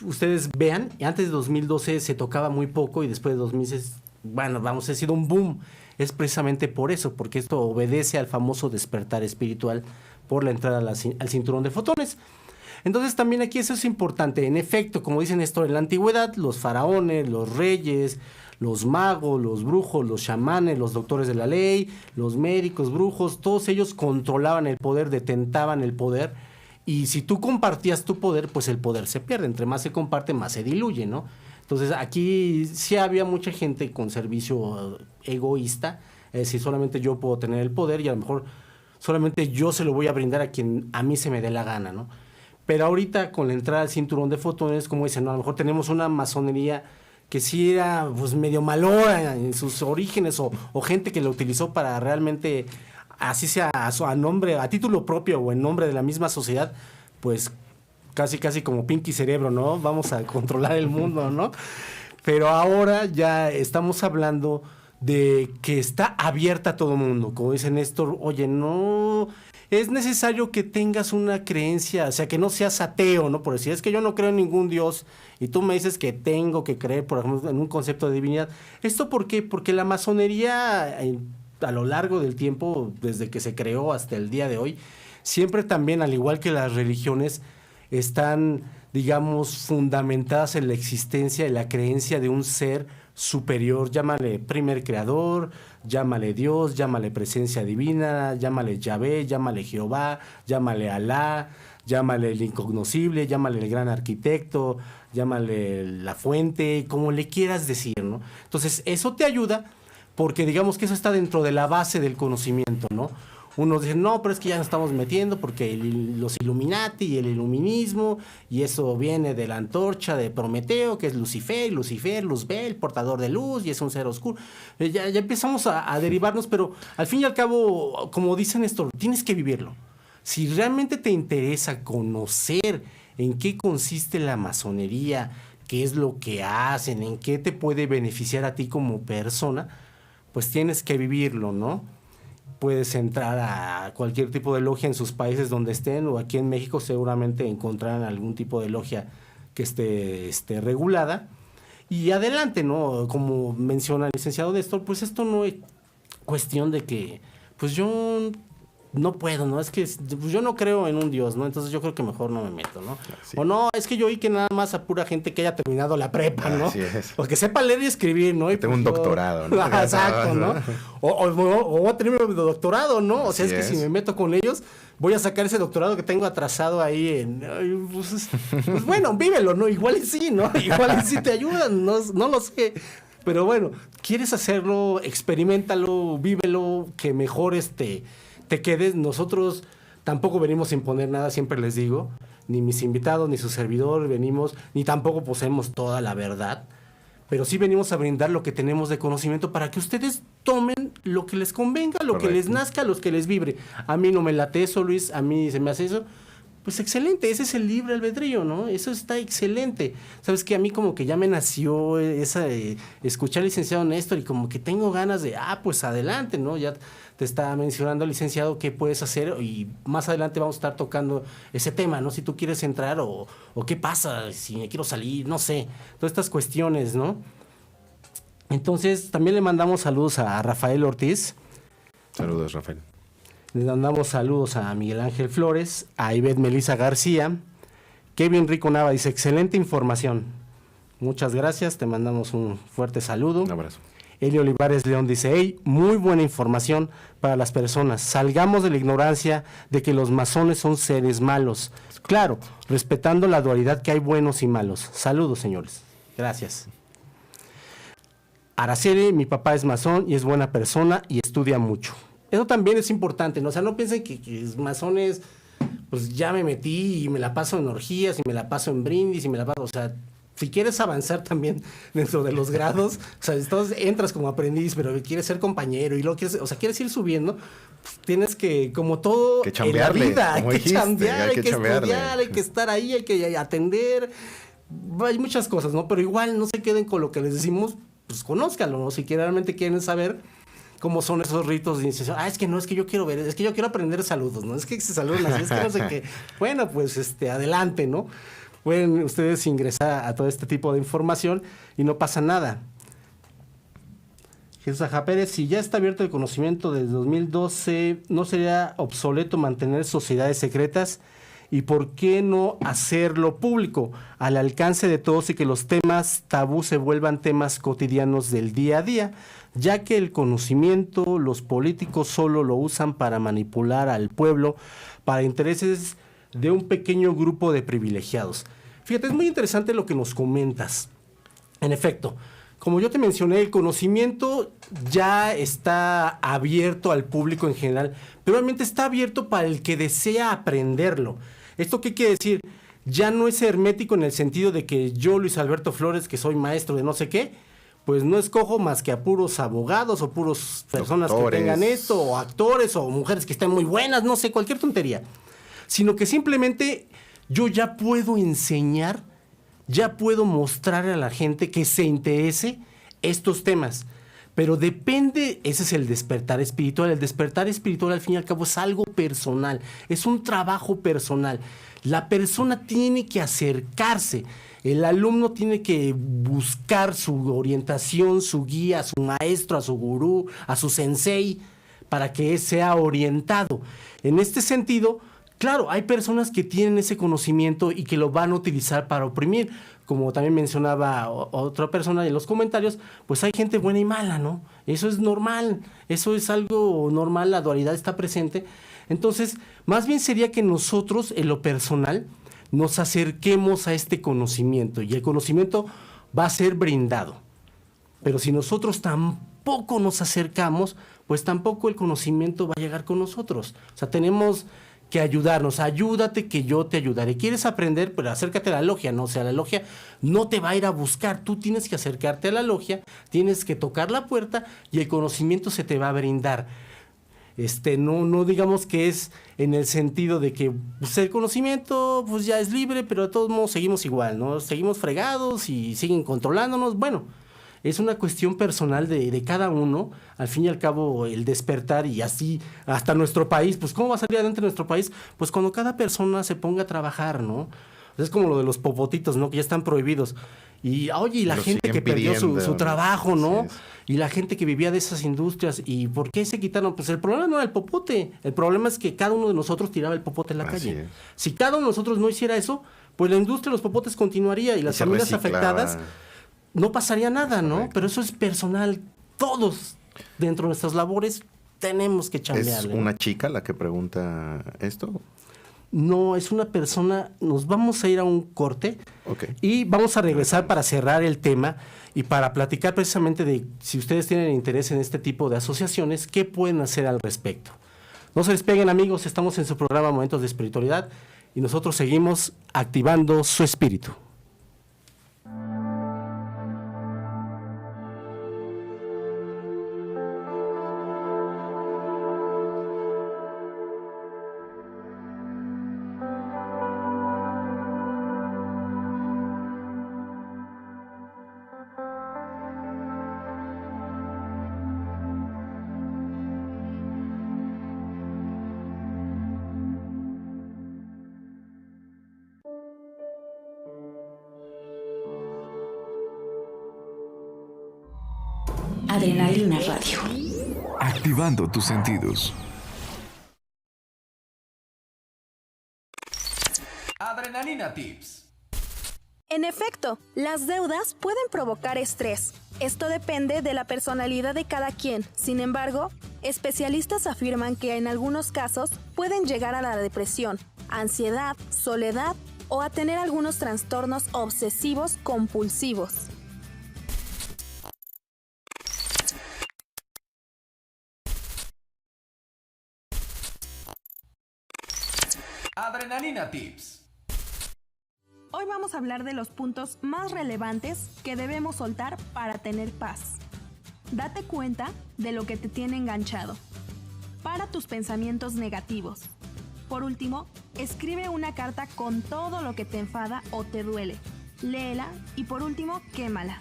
ustedes vean, y antes de 2012 se tocaba muy poco y después de 2006, bueno, ha sido un boom. Es precisamente por eso, porque esto obedece al famoso despertar espiritual por la entrada al cinturón de fotones. Entonces también aquí eso es importante. En efecto, como dicen esto, en la antigüedad, los faraones, los reyes, los magos, los brujos, los chamanes, los doctores de la ley, los médicos, brujos, todos ellos controlaban el poder, detentaban el poder, y si tú compartías tu poder, pues el poder se pierde. Entre más se comparte, más se diluye, ¿no? Entonces aquí sí había mucha gente con servicio egoísta, es decir, solamente yo puedo tener el poder y a lo mejor solamente yo se lo voy a brindar a quien a mí se me dé la gana, ¿no? Pero ahorita con la entrada al cinturón de fotones, como dicen, ¿no? A lo mejor tenemos una masonería que sí era pues medio malora en sus orígenes o gente que lo utilizó para realmente, así sea a nombre, a título propio o en nombre de la misma sociedad, pues casi como Pinky Cerebro, ¿no? Vamos a controlar el mundo, ¿no? Pero ahora ya estamos hablando de que está abierta a todo mundo. Como dice Néstor, oye, no es necesario que tengas una creencia, o sea, que no seas ateo, ¿no? Por decir, es que yo no creo en ningún Dios y tú me dices que tengo que creer, por ejemplo, en un concepto de divinidad. ¿Esto por qué? Porque la masonería, a lo largo del tiempo, desde que se creó hasta el día de hoy, siempre también, al igual que las religiones, están, digamos, fundamentadas en la existencia y la creencia de un ser superior, llámale primer creador, llámale Dios, llámale presencia divina, llámale Yahvé, llámale Jehová, llámale Alá, llámale el incognoscible, llámale el gran arquitecto, llámale la fuente, como le quieras decir, ¿no? Entonces, eso te ayuda porque digamos que eso está dentro de la base del conocimiento, ¿no? Unos dicen, no, pero es que ya nos estamos metiendo porque los Illuminati y el iluminismo, y eso viene de la antorcha de Prometeo, que es Lucifer, Luzbel, portador de luz, y es un ser oscuro. Ya empezamos a derivarnos, pero al fin y al cabo, como dice Néstor, tienes que vivirlo. Si realmente te interesa conocer en qué consiste la masonería, qué es lo que hacen, en qué te puede beneficiar a ti como persona, pues tienes que vivirlo, ¿no? Puedes entrar a cualquier tipo de logia en sus países donde estén, o aquí en México seguramente encontrarán algún tipo de logia que esté regulada. Y adelante, ¿no? Como menciona el licenciado Néstor, pues esto no es cuestión de que, pues yo no puedo, ¿no? Es que pues yo no creo en un Dios, ¿no? Entonces yo creo que mejor no me meto, ¿no? Sí. O no, es que yo oí que nada más a pura gente que haya terminado la prepa, ¿no? Así es. O que sepa leer y escribir, ¿no? Y tengo pues un doctorado, ¿no? Exacto, ¿no? O voy a tener mi doctorado, ¿no? O sea, Así es que si me meto con ellos, voy a sacar ese doctorado que tengo atrasado ahí pues bueno, vívelo, ¿no? Igual y sí, ¿no? Igual y sí te ayudan, no lo sé. Pero bueno, quieres hacerlo, experiméntalo, vívelo, que mejor te quedes. Nosotros tampoco venimos a imponer nada, siempre les digo, ni mis invitados, ni su servidor venimos, ni tampoco poseemos toda la verdad, pero sí venimos a brindar lo que tenemos de conocimiento para que ustedes tomen lo que les convenga, lo que les nazca, lo que les vibre. A mí no me late eso, Luis, a mí se me hace eso. Pues excelente, ese es el libre albedrío, ¿no? Eso está excelente. Sabes que a mí como que ya me nació escuchar al licenciado Néstor y como que tengo ganas de, pues adelante, ¿no? Ya te está mencionando el licenciado qué puedes hacer y más adelante vamos a estar tocando ese tema, ¿no? Si tú quieres entrar o qué pasa, si me quiero salir, no sé. Todas estas cuestiones, ¿no? Entonces también le mandamos saludos a Rafael Ortiz. Saludos, Rafael. Le mandamos saludos a Miguel Ángel Flores, a Ivette Melisa García. Kevin Rico Nava dice, excelente información. Muchas gracias, te mandamos un fuerte saludo. Un abrazo. Elio Olivares León dice, hey, muy buena información para las personas. Salgamos de la ignorancia de que los masones son seres malos. Claro, respetando la dualidad que hay buenos y malos. Saludos, señores. Gracias. Araceli, mi papá es masón y es buena persona y estudia mucho. Eso también es importante, ¿no? O sea, no piensen que masones, pues ya me metí y me la paso en orgías y me la paso en brindis y me la paso, o sea, si quieres avanzar también dentro de los grados, o sea, entonces entras como aprendiz, pero quieres ser compañero y luego quieres, o sea, quieres ir subiendo, pues tienes que, como todo que en la vida, hay que chambear, hay que estudiar, hay que estar ahí, hay que atender, hay muchas cosas, ¿no? Pero igual no se queden con lo que les decimos, pues conózcanlo, ¿no? Si realmente quieren saber cómo son esos ritos de iniciación. Es que no, es que yo quiero ver, es que yo quiero aprender saludos, ¿no? Es que se saludan así, es que no sé qué. Bueno, pues adelante, ¿no? Pueden ustedes ingresar a todo este tipo de información y no pasa nada. Jesús Aja Pérez, si ya está abierto el conocimiento desde 2012, ¿no sería obsoleto mantener sociedades secretas? ¿Y por qué no hacerlo público, al alcance de todos y que los temas tabú se vuelvan temas cotidianos del día a día? Ya que el conocimiento, los políticos solo lo usan para manipular al pueblo, para intereses de un pequeño grupo de privilegiados. Fíjate, es muy interesante lo que nos comentas. En efecto, como yo te mencioné, el conocimiento ya está abierto al público en general, pero realmente está abierto para el que desea aprenderlo. ¿Esto qué quiere decir? Ya no es hermético en el sentido de que yo, Luis Alberto Flores, que soy maestro de no sé qué, pues no escojo más que a puros abogados o puros personas que tengan esto, o actores o mujeres que estén muy buenas, no sé, cualquier tontería. Sino que simplemente yo ya puedo enseñar, ya puedo mostrar a la gente que se interese estos temas. Pero depende, ese es el despertar espiritual. El despertar espiritual al fin y al cabo es algo personal, es un trabajo personal. La persona tiene que acercarse. El alumno tiene que buscar su orientación, su guía, a su maestro, a su gurú, a su sensei, para que sea orientado. En este sentido, claro, hay personas que tienen ese conocimiento y que lo van a utilizar para oprimir. Como también mencionaba otra persona en los comentarios, pues hay gente buena y mala, ¿no? Eso es normal, eso es algo normal, la dualidad está presente. Entonces, más bien sería que nosotros, en lo personal, nos acerquemos a este conocimiento y el conocimiento va a ser brindado. Pero si nosotros tampoco nos acercamos, pues tampoco el conocimiento va a llegar con nosotros. O sea, tenemos que ayudarnos. Ayúdate que yo te ayudaré. ¿Quieres aprender? Pero acércate a la logia, ¿no? O sea, la logia no te va a ir a buscar. Tú tienes que acercarte a la logia, tienes que tocar la puerta y el conocimiento se te va a brindar. No digamos que es en el sentido de que pues, el conocimiento pues ya es libre, pero de todos modos seguimos igual, ¿no? Seguimos fregados y siguen controlándonos. Bueno, es una cuestión personal de cada uno. Al fin y al cabo, el despertar y así hasta nuestro país, pues ¿cómo va a salir adelante nuestro país? Pues cuando cada persona se ponga a trabajar, ¿no? Es como lo de los popotitos, ¿no? Que ya están prohibidos. Y, oye, y la gente que perdió su trabajo, ¿no? Y la gente que vivía de esas industrias. ¿Y por qué se quitaron? Pues el problema no era el popote. El problema es que cada uno de nosotros tiraba el popote en la calle. Si cada uno de nosotros no hiciera eso, pues la industria de los popotes continuaría y las familias afectadas no pasaría nada, ¿no? Correcto. Pero eso es personal. Todos dentro de nuestras labores tenemos que chambearle. ¿Es una chica la que pregunta esto? No, es una persona. Nos vamos a ir a un corte y vamos a regresar para cerrar el tema y para platicar precisamente de si ustedes tienen interés en este tipo de asociaciones, ¿qué pueden hacer al respecto? No se despeguen, amigos, estamos en su programa Momentos de Espiritualidad y nosotros seguimos activando su espíritu. Adrenalina Radio. Activando tus sentidos. Adrenalina Tips. En efecto, las deudas pueden provocar estrés. Esto depende de la personalidad de cada quien. Sin embargo, especialistas afirman que en algunos casos pueden llegar a la depresión, ansiedad, soledad o a tener algunos trastornos obsesivos compulsivos. Adrenalina Tips. Hoy vamos a hablar de los puntos más relevantes que debemos soltar para tener paz. Date cuenta de lo que te tiene enganchado. Para tus pensamientos negativos. Por último, escribe una carta con todo lo que te enfada o te duele. Léela y por último, quémala.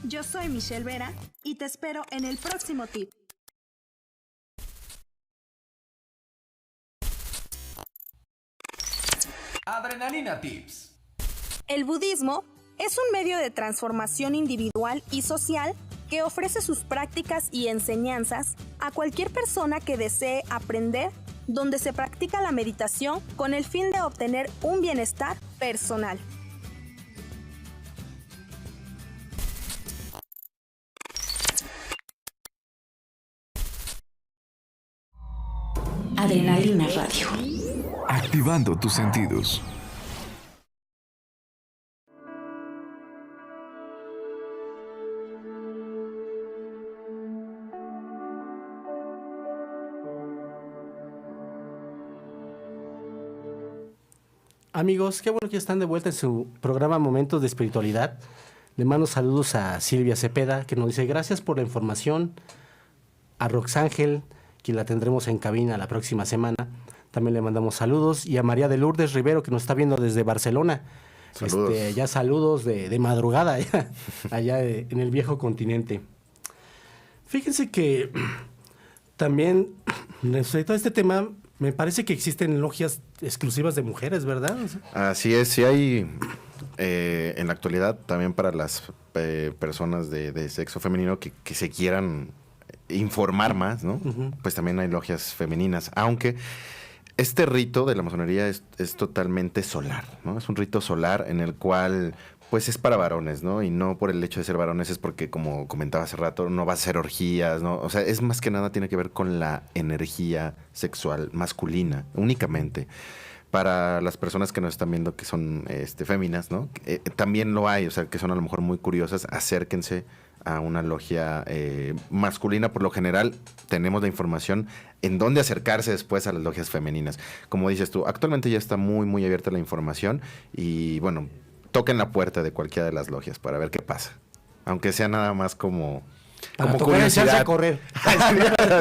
Yo soy Michelle Vera y te espero en el próximo tip. Adrenalina Tips. El budismo es un medio de transformación individual y social que ofrece sus prácticas y enseñanzas a cualquier persona que desee aprender, donde se practica la meditación con el fin de obtener un bienestar personal. Adrenalina Radio. Activando tus sentidos. Amigos, qué bueno que están de vuelta en su programa Momentos de Espiritualidad. Le mando saludos a Silvia Cepeda, que nos dice gracias por la información. A Roxángel, quien la tendremos en cabina la próxima semana. También le mandamos saludos. Y a María de Lourdes Rivero, que nos está viendo desde Barcelona. Saludos. Ya saludos de madrugada, allá en el viejo continente. Fíjense que también, respecto a este tema, me parece que existen logias exclusivas de mujeres, ¿verdad? Así es, sí hay en la actualidad también para las personas de sexo femenino que se quieran informar más, ¿no? Uh-huh. Pues también hay logias femeninas, aunque este rito de la masonería es totalmente solar, ¿no? Es un rito solar en el cual pues es para varones, ¿no? Y no por el hecho de ser varones, es porque, como comentaba hace rato, no va a ser orgías, ¿no? O sea, es más que nada tiene que ver con la energía sexual masculina, únicamente. Para las personas que nos están viendo que son féminas, ¿no? También lo hay, o sea, que son a lo mejor muy curiosas, acérquense a una logia masculina. Por lo general tenemos la información en dónde acercarse después a las logias femeninas. Como dices tú, actualmente ya está muy, muy abierta la información y bueno, toquen la puerta de cualquiera de las logias para ver qué pasa. Aunque sea nada más como curiosidad. A correr.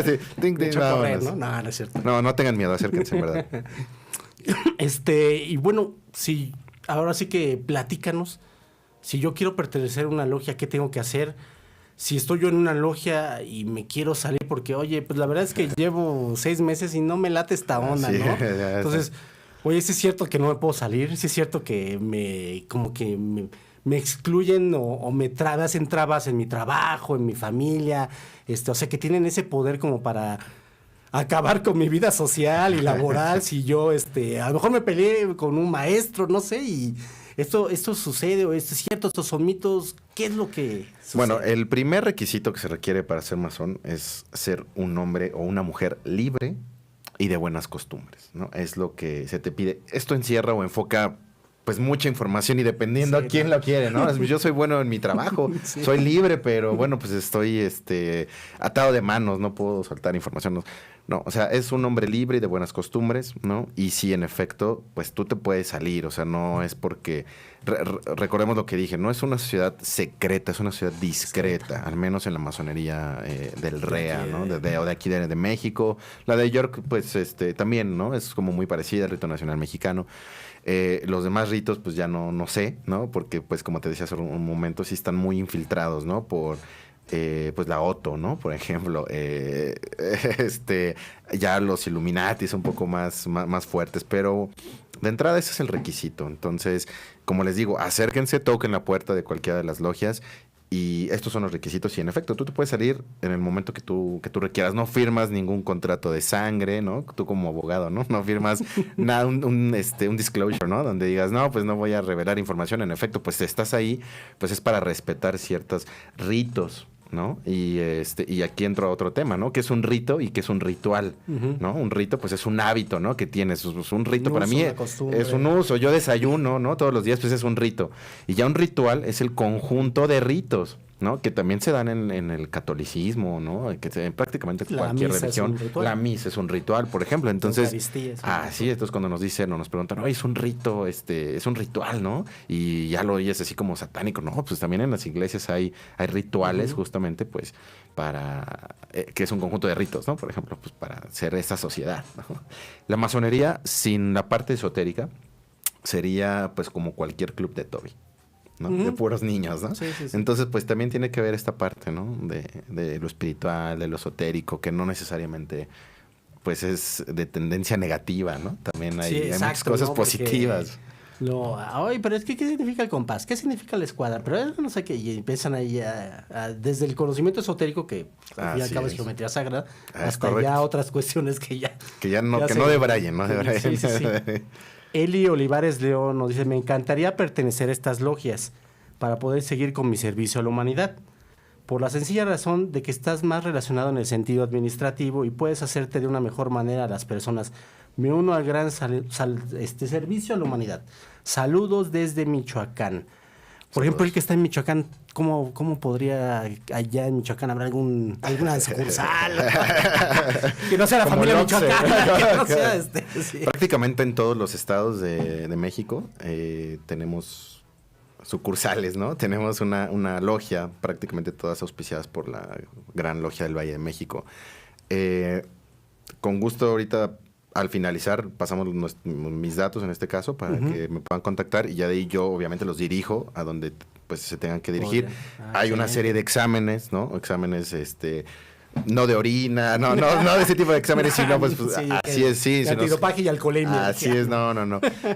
Sí. Ting, ting, Correr, ¿no? No es cierto. No tengan miedo, acérquense, en verdad. Y bueno, si ahora sí que platícanos, si yo quiero pertenecer a una logia, ¿qué tengo que hacer? Si estoy yo en una logia y me quiero salir porque, oye, pues la verdad es que llevo 6 meses y no me late esta onda, Sí, ¿no? ya, Entonces, oye, sí es cierto que no me puedo salir, sí es cierto que me excluyen o me hacen trabas en mi trabajo, en mi familia, o sea, que tienen ese poder como para acabar con mi vida social y laboral. Si yo, a lo mejor me peleé con un maestro, no sé, y esto sucede, o esto es cierto, estos son mitos, ¿qué es lo que sucede? Bueno, el primer requisito que se requiere para ser masón es ser un hombre o una mujer libre y de buenas costumbres, ¿no? Es lo que se te pide. Esto encierra o enfoca pues mucha información y dependiendo a quién lo quiere, ¿no? Yo soy bueno en mi trabajo, soy libre, pero bueno, pues estoy atado de manos, no puedo soltar información. No, o sea, es un hombre libre y de buenas costumbres, ¿no? Y sí, en efecto, pues tú te puedes salir, o sea, no es porque... recordemos lo que dije, no es una sociedad secreta, es una sociedad discreta, al menos en la masonería del REA, ¿no? De aquí de México. La de York, pues también, ¿no? Es como muy parecida al rito nacional mexicano. Los demás ritos, pues ya no sé, ¿no? Porque, pues, como te decía hace un momento, sí están muy infiltrados, ¿no? Por... pues la Otto, ¿no? Por ejemplo, ya los Illuminatis un poco más fuertes, pero de entrada ese es el requisito. Entonces, como les digo, acérquense, toquen la puerta de cualquiera de las logias y estos son los requisitos y en efecto tú te puedes salir en el momento que tú requieras. No firmas ningún contrato de sangre, ¿no? Tú como abogado, ¿no? No firmas nada, un disclosure, ¿no? Donde digas, no, pues no voy a revelar información. En efecto, pues estás ahí, pues es para respetar ciertos ritos, ¿no? Y aquí entra otro tema, ¿no? Que es un rito y que es un ritual, ¿no? Un rito, pues es un hábito, ¿no? Que tienes. Un rito para mí es un uso. Yo desayuno, ¿no? Todos los días, pues es un rito. Y ya un ritual es el conjunto de ritos, ¿no? Que también se dan en el catolicismo, ¿no? Que prácticamente cualquier religión. La misa es un ritual, por ejemplo. Entonces, sí, esto es cuando nos dicen o nos preguntan, oye, es un rito, es un ritual, ¿no? Y ya lo oyes así como satánico. No, pues también en las iglesias hay rituales justamente, pues, para... que es un conjunto de ritos, ¿no? Por ejemplo, pues para ser esa sociedad, ¿no? La masonería, sin la parte esotérica, sería, pues, como cualquier club de Toby, ¿no? De puros niños, ¿no? Sí. Entonces, pues también tiene que ver esta parte, ¿no? De lo espiritual, de lo esotérico, que no necesariamente, pues, es de tendencia negativa, ¿no? También hay muchas cosas positivas. Pero es que, ¿qué significa el compás? ¿Qué significa la escuadra? Pero no sé qué, y empiezan ahí desde el conocimiento esotérico, que al fin y al cabo es geometría sagrada, hasta correcto. Ya otras cuestiones que ya... no debrayen, ¿no? Sí. Eli Olivares León nos dice, me encantaría pertenecer a estas logias para poder seguir con mi servicio a la humanidad, por la sencilla razón de que estás más relacionado en el sentido administrativo y puedes hacerte de una mejor manera a las personas. Me uno al gran servicio a la humanidad. Saludos desde Michoacán. Por ejemplo, el que está en Michoacán, ¿cómo podría allá en Michoacán habrá alguna sucursal? Que no sea la familia Michoacán. Que no sea sí. Prácticamente en todos los estados de México tenemos sucursales, ¿no? Tenemos una logia, prácticamente todas auspiciadas por la Gran Logia del Valle de México. Con gusto ahorita... Al finalizar, pasamos mis datos en este caso para que me puedan contactar y ya de ahí yo obviamente los dirijo a donde pues se tengan que dirigir. Hay una serie de exámenes, ¿no? Exámenes, no de orina, no de ese tipo de exámenes, sino pues así es, sí. Antidopaje y alcoholemia. Así es, no.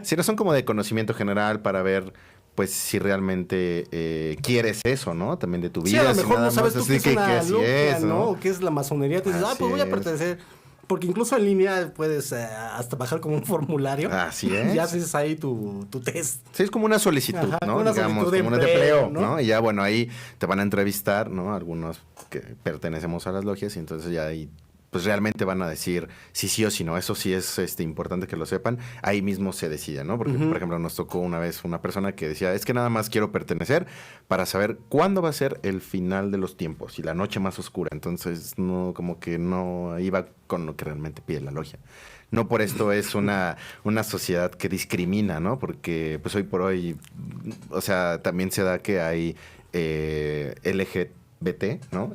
Si no son como de conocimiento general para ver pues si realmente quieres eso, ¿no? También de tu vida. Sí, a lo mejor no sabes tú qué es una así logia, es, ¿no? O qué es la masonería. Te dices, pues voy a pertenecer... Porque incluso en línea puedes hasta bajar como un formulario. Así es. Y haces ahí tu test. Sí, es como una solicitud, ¿no? Digamos, como un empleo, ¿no? Y ya, bueno, ahí te van a entrevistar, ¿no? Algunos que pertenecemos a las logias y entonces ya ahí pues realmente van a decir si sí o si no. Eso sí es importante que lo sepan. Ahí mismo se decide, ¿no? Porque, por ejemplo, nos tocó una vez una persona que decía, es que nada más quiero pertenecer para saber cuándo va a ser el final de los tiempos y la noche más oscura. Entonces, no, como que no iba con lo que realmente pide la logia. No por esto es una sociedad que discrimina, ¿no? Porque, pues, hoy por hoy, o sea, también se da que hay LGBT, ¿no?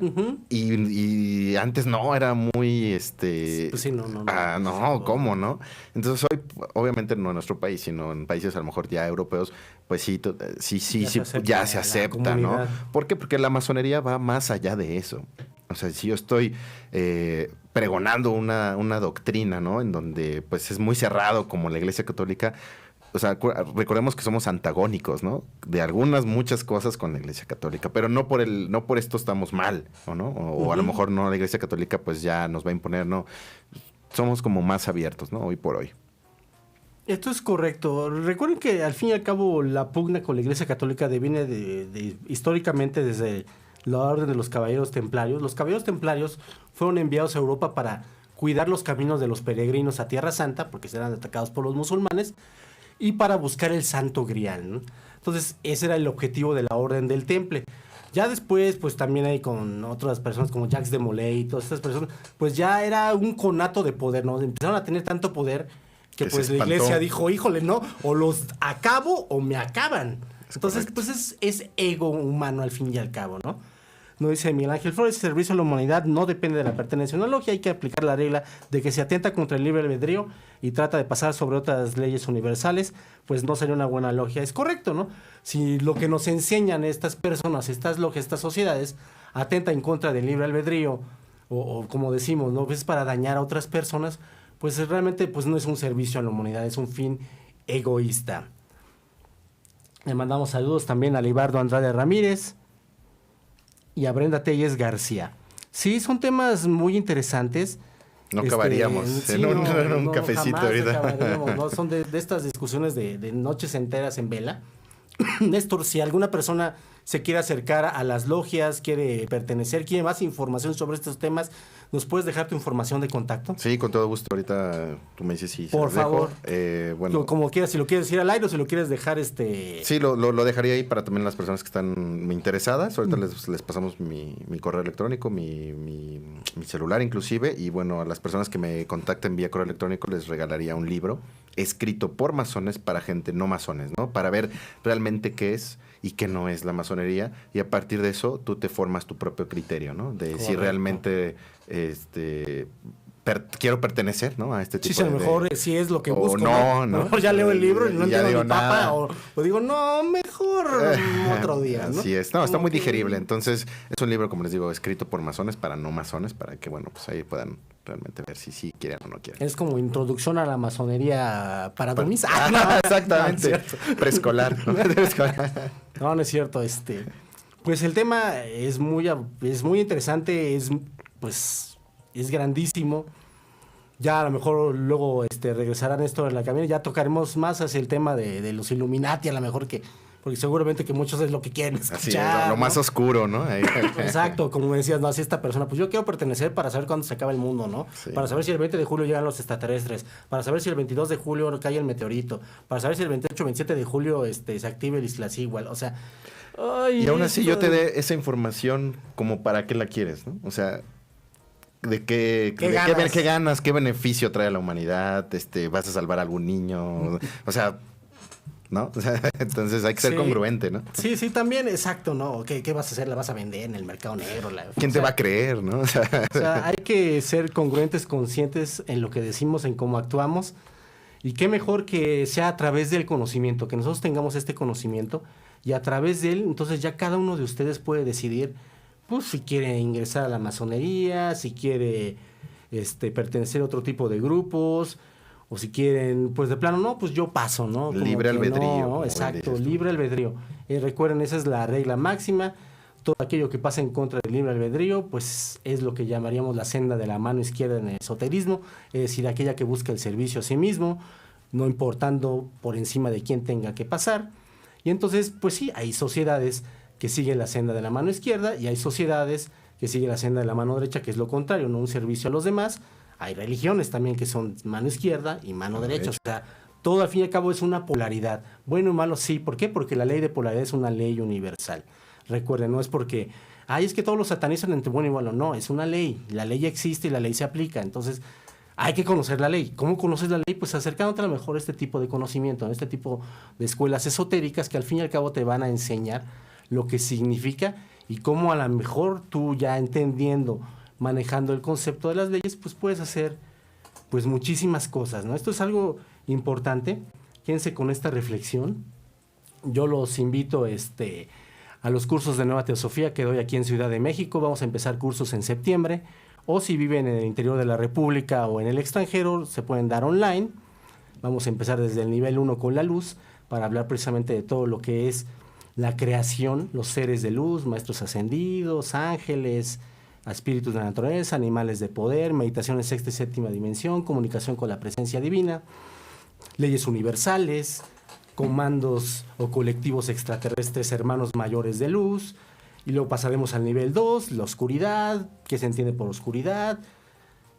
Y antes no, era muy, Pues sí, no. no, ¿cómo, no? Entonces hoy, obviamente no en nuestro país, sino en países a lo mejor ya europeos, pues sí, ya se acepta, ¿no? ¿Por qué? Porque la masonería va más allá de eso. O sea, si yo estoy pregonando una doctrina, ¿no? En donde, pues, es muy cerrado como la Iglesia Católica. O sea, recordemos que somos antagónicos, ¿no? De muchas cosas con la Iglesia Católica, pero no por esto estamos mal, ¿o no? O a lo mejor no, la Iglesia Católica pues ya nos va a imponer, ¿no? Somos como más abiertos, ¿no? Hoy por hoy. Esto es correcto. Recuerden que al fin y al cabo la pugna con la Iglesia Católica viene históricamente desde la Orden de los Caballeros Templarios. Los Caballeros Templarios fueron enviados a Europa para cuidar los caminos de los peregrinos a Tierra Santa, porque serán atacados por los musulmanes, y para buscar el Santo Grial, ¿no? Entonces, ese era el objetivo de la Orden del Temple. Ya después, pues también hay con otras personas como Jacques de Molay y todas estas personas, pues ya era un conato de poder, ¿no? Empezaron a tener tanto poder que pues la Iglesia dijo, híjole, no, o los acabo o me acaban. Entonces, pues es ego humano al fin y al cabo, ¿no? No dice Miguel Ángel Flores, el servicio a la humanidad no depende de la pertenencia a una logia, hay que aplicar la regla de que si atenta contra el libre albedrío y trata de pasar sobre otras leyes universales, pues no sería una buena logia. Es correcto, ¿no? Si lo que nos enseñan estas personas, estas logias, estas sociedades, atenta en contra del libre albedrío, o como decimos, ¿no? Es para dañar a otras personas, pues realmente pues no es un servicio a la humanidad, es un fin egoísta. Le mandamos saludos también a Libardo Andrade Ramírez y a Brenda Telles García. Sí, son temas muy interesantes. No acabaríamos en un cafecito ahorita. ¿No? Son de estas discusiones de noches enteras en vela. Néstor, si alguna persona se quiere acercar a las logias, quiere pertenecer, quiere más información sobre estos temas, ¿nos puedes dejar tu información de contacto? Sí, con todo gusto. Ahorita tú me dices si por favor. Bueno, como quieras, si lo quieres decir al aire o si lo quieres dejar Sí, lo dejaría ahí para también las personas que están interesadas. Ahorita les pasamos mi correo electrónico, mi celular inclusive. Y bueno, a las personas que me contacten vía correo electrónico les regalaría un libro escrito por masones para gente no masones, ¿no? Para ver realmente qué es y qué no es la masonería, y a partir de eso tú te formas tu propio criterio, ¿no? De correcto. Si realmente quiero pertenecer, ¿no? A este tipo de... Sí, a lo mejor sí es lo que busco, no. Ya leo el libro y no entiendo mi nada. papá, o digo, no, mejor otro día, ¿no? Así es. No, está muy digerible. Entonces, es un libro, como les digo, escrito por masones para no masones, para que, bueno, pues ahí puedan realmente ver si sí quieren o no quieren. Es como introducción a la masonería para dormir. Exactamente. No, preescolar. No es cierto. Pues el tema es muy interesante, es grandísimo. Ya a lo mejor luego regresarán esto en la cabina, ya tocaremos más hacia el tema de los Illuminati, a lo mejor porque seguramente que muchos es lo que quieren escuchar. Así, lo más oscuro, ¿no? Exacto, como decías, ¿no? Así esta persona, pues yo quiero pertenecer para saber cuándo se acaba el mundo, ¿no? Sí. Para saber si el 20 de julio llegan los extraterrestres, para saber si el 22 de julio cae el meteorito, para saber si el 28 27 de julio se activa el Iztaccíhuatl, o sea... y aún así yo te dé esa información como para qué la quieres, ¿no? O sea... ¿Qué ganas? ¿Qué beneficio trae a la humanidad? ¿Vas a salvar a algún niño? O sea, ¿no? O sea, entonces hay que ser congruente, ¿no? Sí, también, exacto, ¿no? ¿Qué vas a hacer? ¿La vas a vender en el mercado negro? ¿Quién te va a creer, no? O sea, hay que ser congruentes, conscientes en lo que decimos, en cómo actuamos. Y qué mejor que sea a través del conocimiento, que nosotros tengamos este conocimiento y a través de él, entonces ya cada uno de ustedes puede decidir pues si quiere ingresar a la masonería, si quiere pertenecer a otro tipo de grupos, o si quieren, pues de plano, no, pues yo paso, ¿no? Como libre albedrío. No, exacto, libre albedrío. Recuerden, esa es la regla máxima. Todo aquello que pasa en contra del libre albedrío, pues es lo que llamaríamos la senda de la mano izquierda en el esoterismo, es decir, aquella que busca el servicio a sí mismo, no importando por encima de quién tenga que pasar. Y entonces, pues sí, hay sociedades que siguen la senda de la mano izquierda y hay sociedades que sigue la senda de la mano derecha, que es lo contrario, no un servicio a los demás. Hay religiones también que son mano izquierda y mano derecha. O sea, todo al fin y al cabo es una polaridad. Bueno y malo, sí. ¿Por qué? Porque la ley de polaridad es una ley universal. Recuerden, no es porque, es que todos los satanizan entre bueno y malo. No, es una ley. La ley existe y la ley se aplica. Entonces, hay que conocer la ley. ¿Cómo conoces la ley? Pues acercándote a lo mejor a este tipo de conocimiento, a este tipo de escuelas esotéricas que al fin y al cabo te van a enseñar lo que significa y cómo a lo mejor tú ya entendiendo, manejando el concepto de las leyes, pues puedes hacer pues muchísimas cosas, ¿no? Esto es algo importante. Quédense con esta reflexión. Yo los invito a los cursos de Nueva Teosofía que doy aquí en Ciudad de México. Vamos a empezar cursos en septiembre. O si viven en el interior de la República o en el extranjero, se pueden dar online. Vamos a empezar desde el nivel 1 con la luz para hablar precisamente de todo lo que es la creación, los seres de luz, maestros ascendidos, ángeles, espíritus de la naturaleza, animales de poder, meditación en sexta y séptima dimensión, comunicación con la presencia divina, leyes universales, comandos o colectivos extraterrestres, hermanos mayores de luz. Y luego pasaremos al nivel 2, la oscuridad, qué se entiende por oscuridad,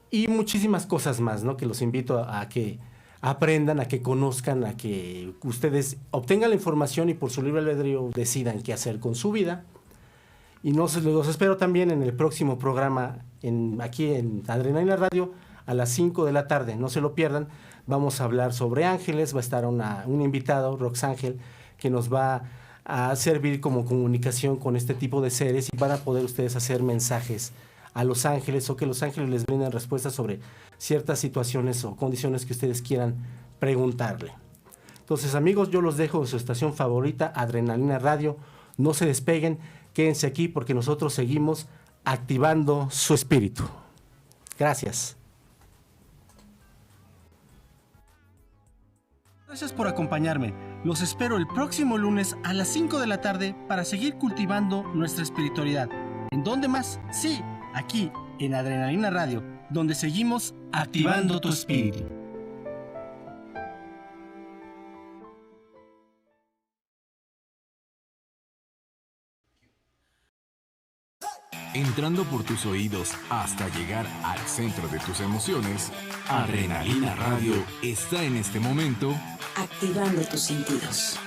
y muchísimas cosas más, ¿no? Que los invito a que aprendan, a que conozcan, a que ustedes obtengan la información y por su libre albedrío decidan qué hacer con su vida. Y los espero también en el próximo programa, aquí en Adrenalina Radio, a las 5 de la tarde. No se lo pierdan. Vamos a hablar sobre ángeles. Va a estar un invitado, Rox Ángel, que nos va a servir como comunicación con este tipo de seres y van a poder ustedes hacer mensajes a los ángeles o que los ángeles les brinden respuestas sobre ciertas situaciones o condiciones que ustedes quieran preguntarle. Entonces, amigos, yo los dejo en su estación favorita, Adrenalina Radio. No se despeguen, quédense aquí porque nosotros seguimos activando su espíritu. Gracias. Gracias por acompañarme. Los espero el próximo lunes a las 5 de la tarde para seguir cultivando nuestra espiritualidad. ¿En dónde más? Sí, aquí en Adrenalina Radio, donde seguimos activando tu espíritu. Entrando por tus oídos hasta llegar al centro de tus emociones, Adrenalina Radio está en este momento Activando tus sentidos.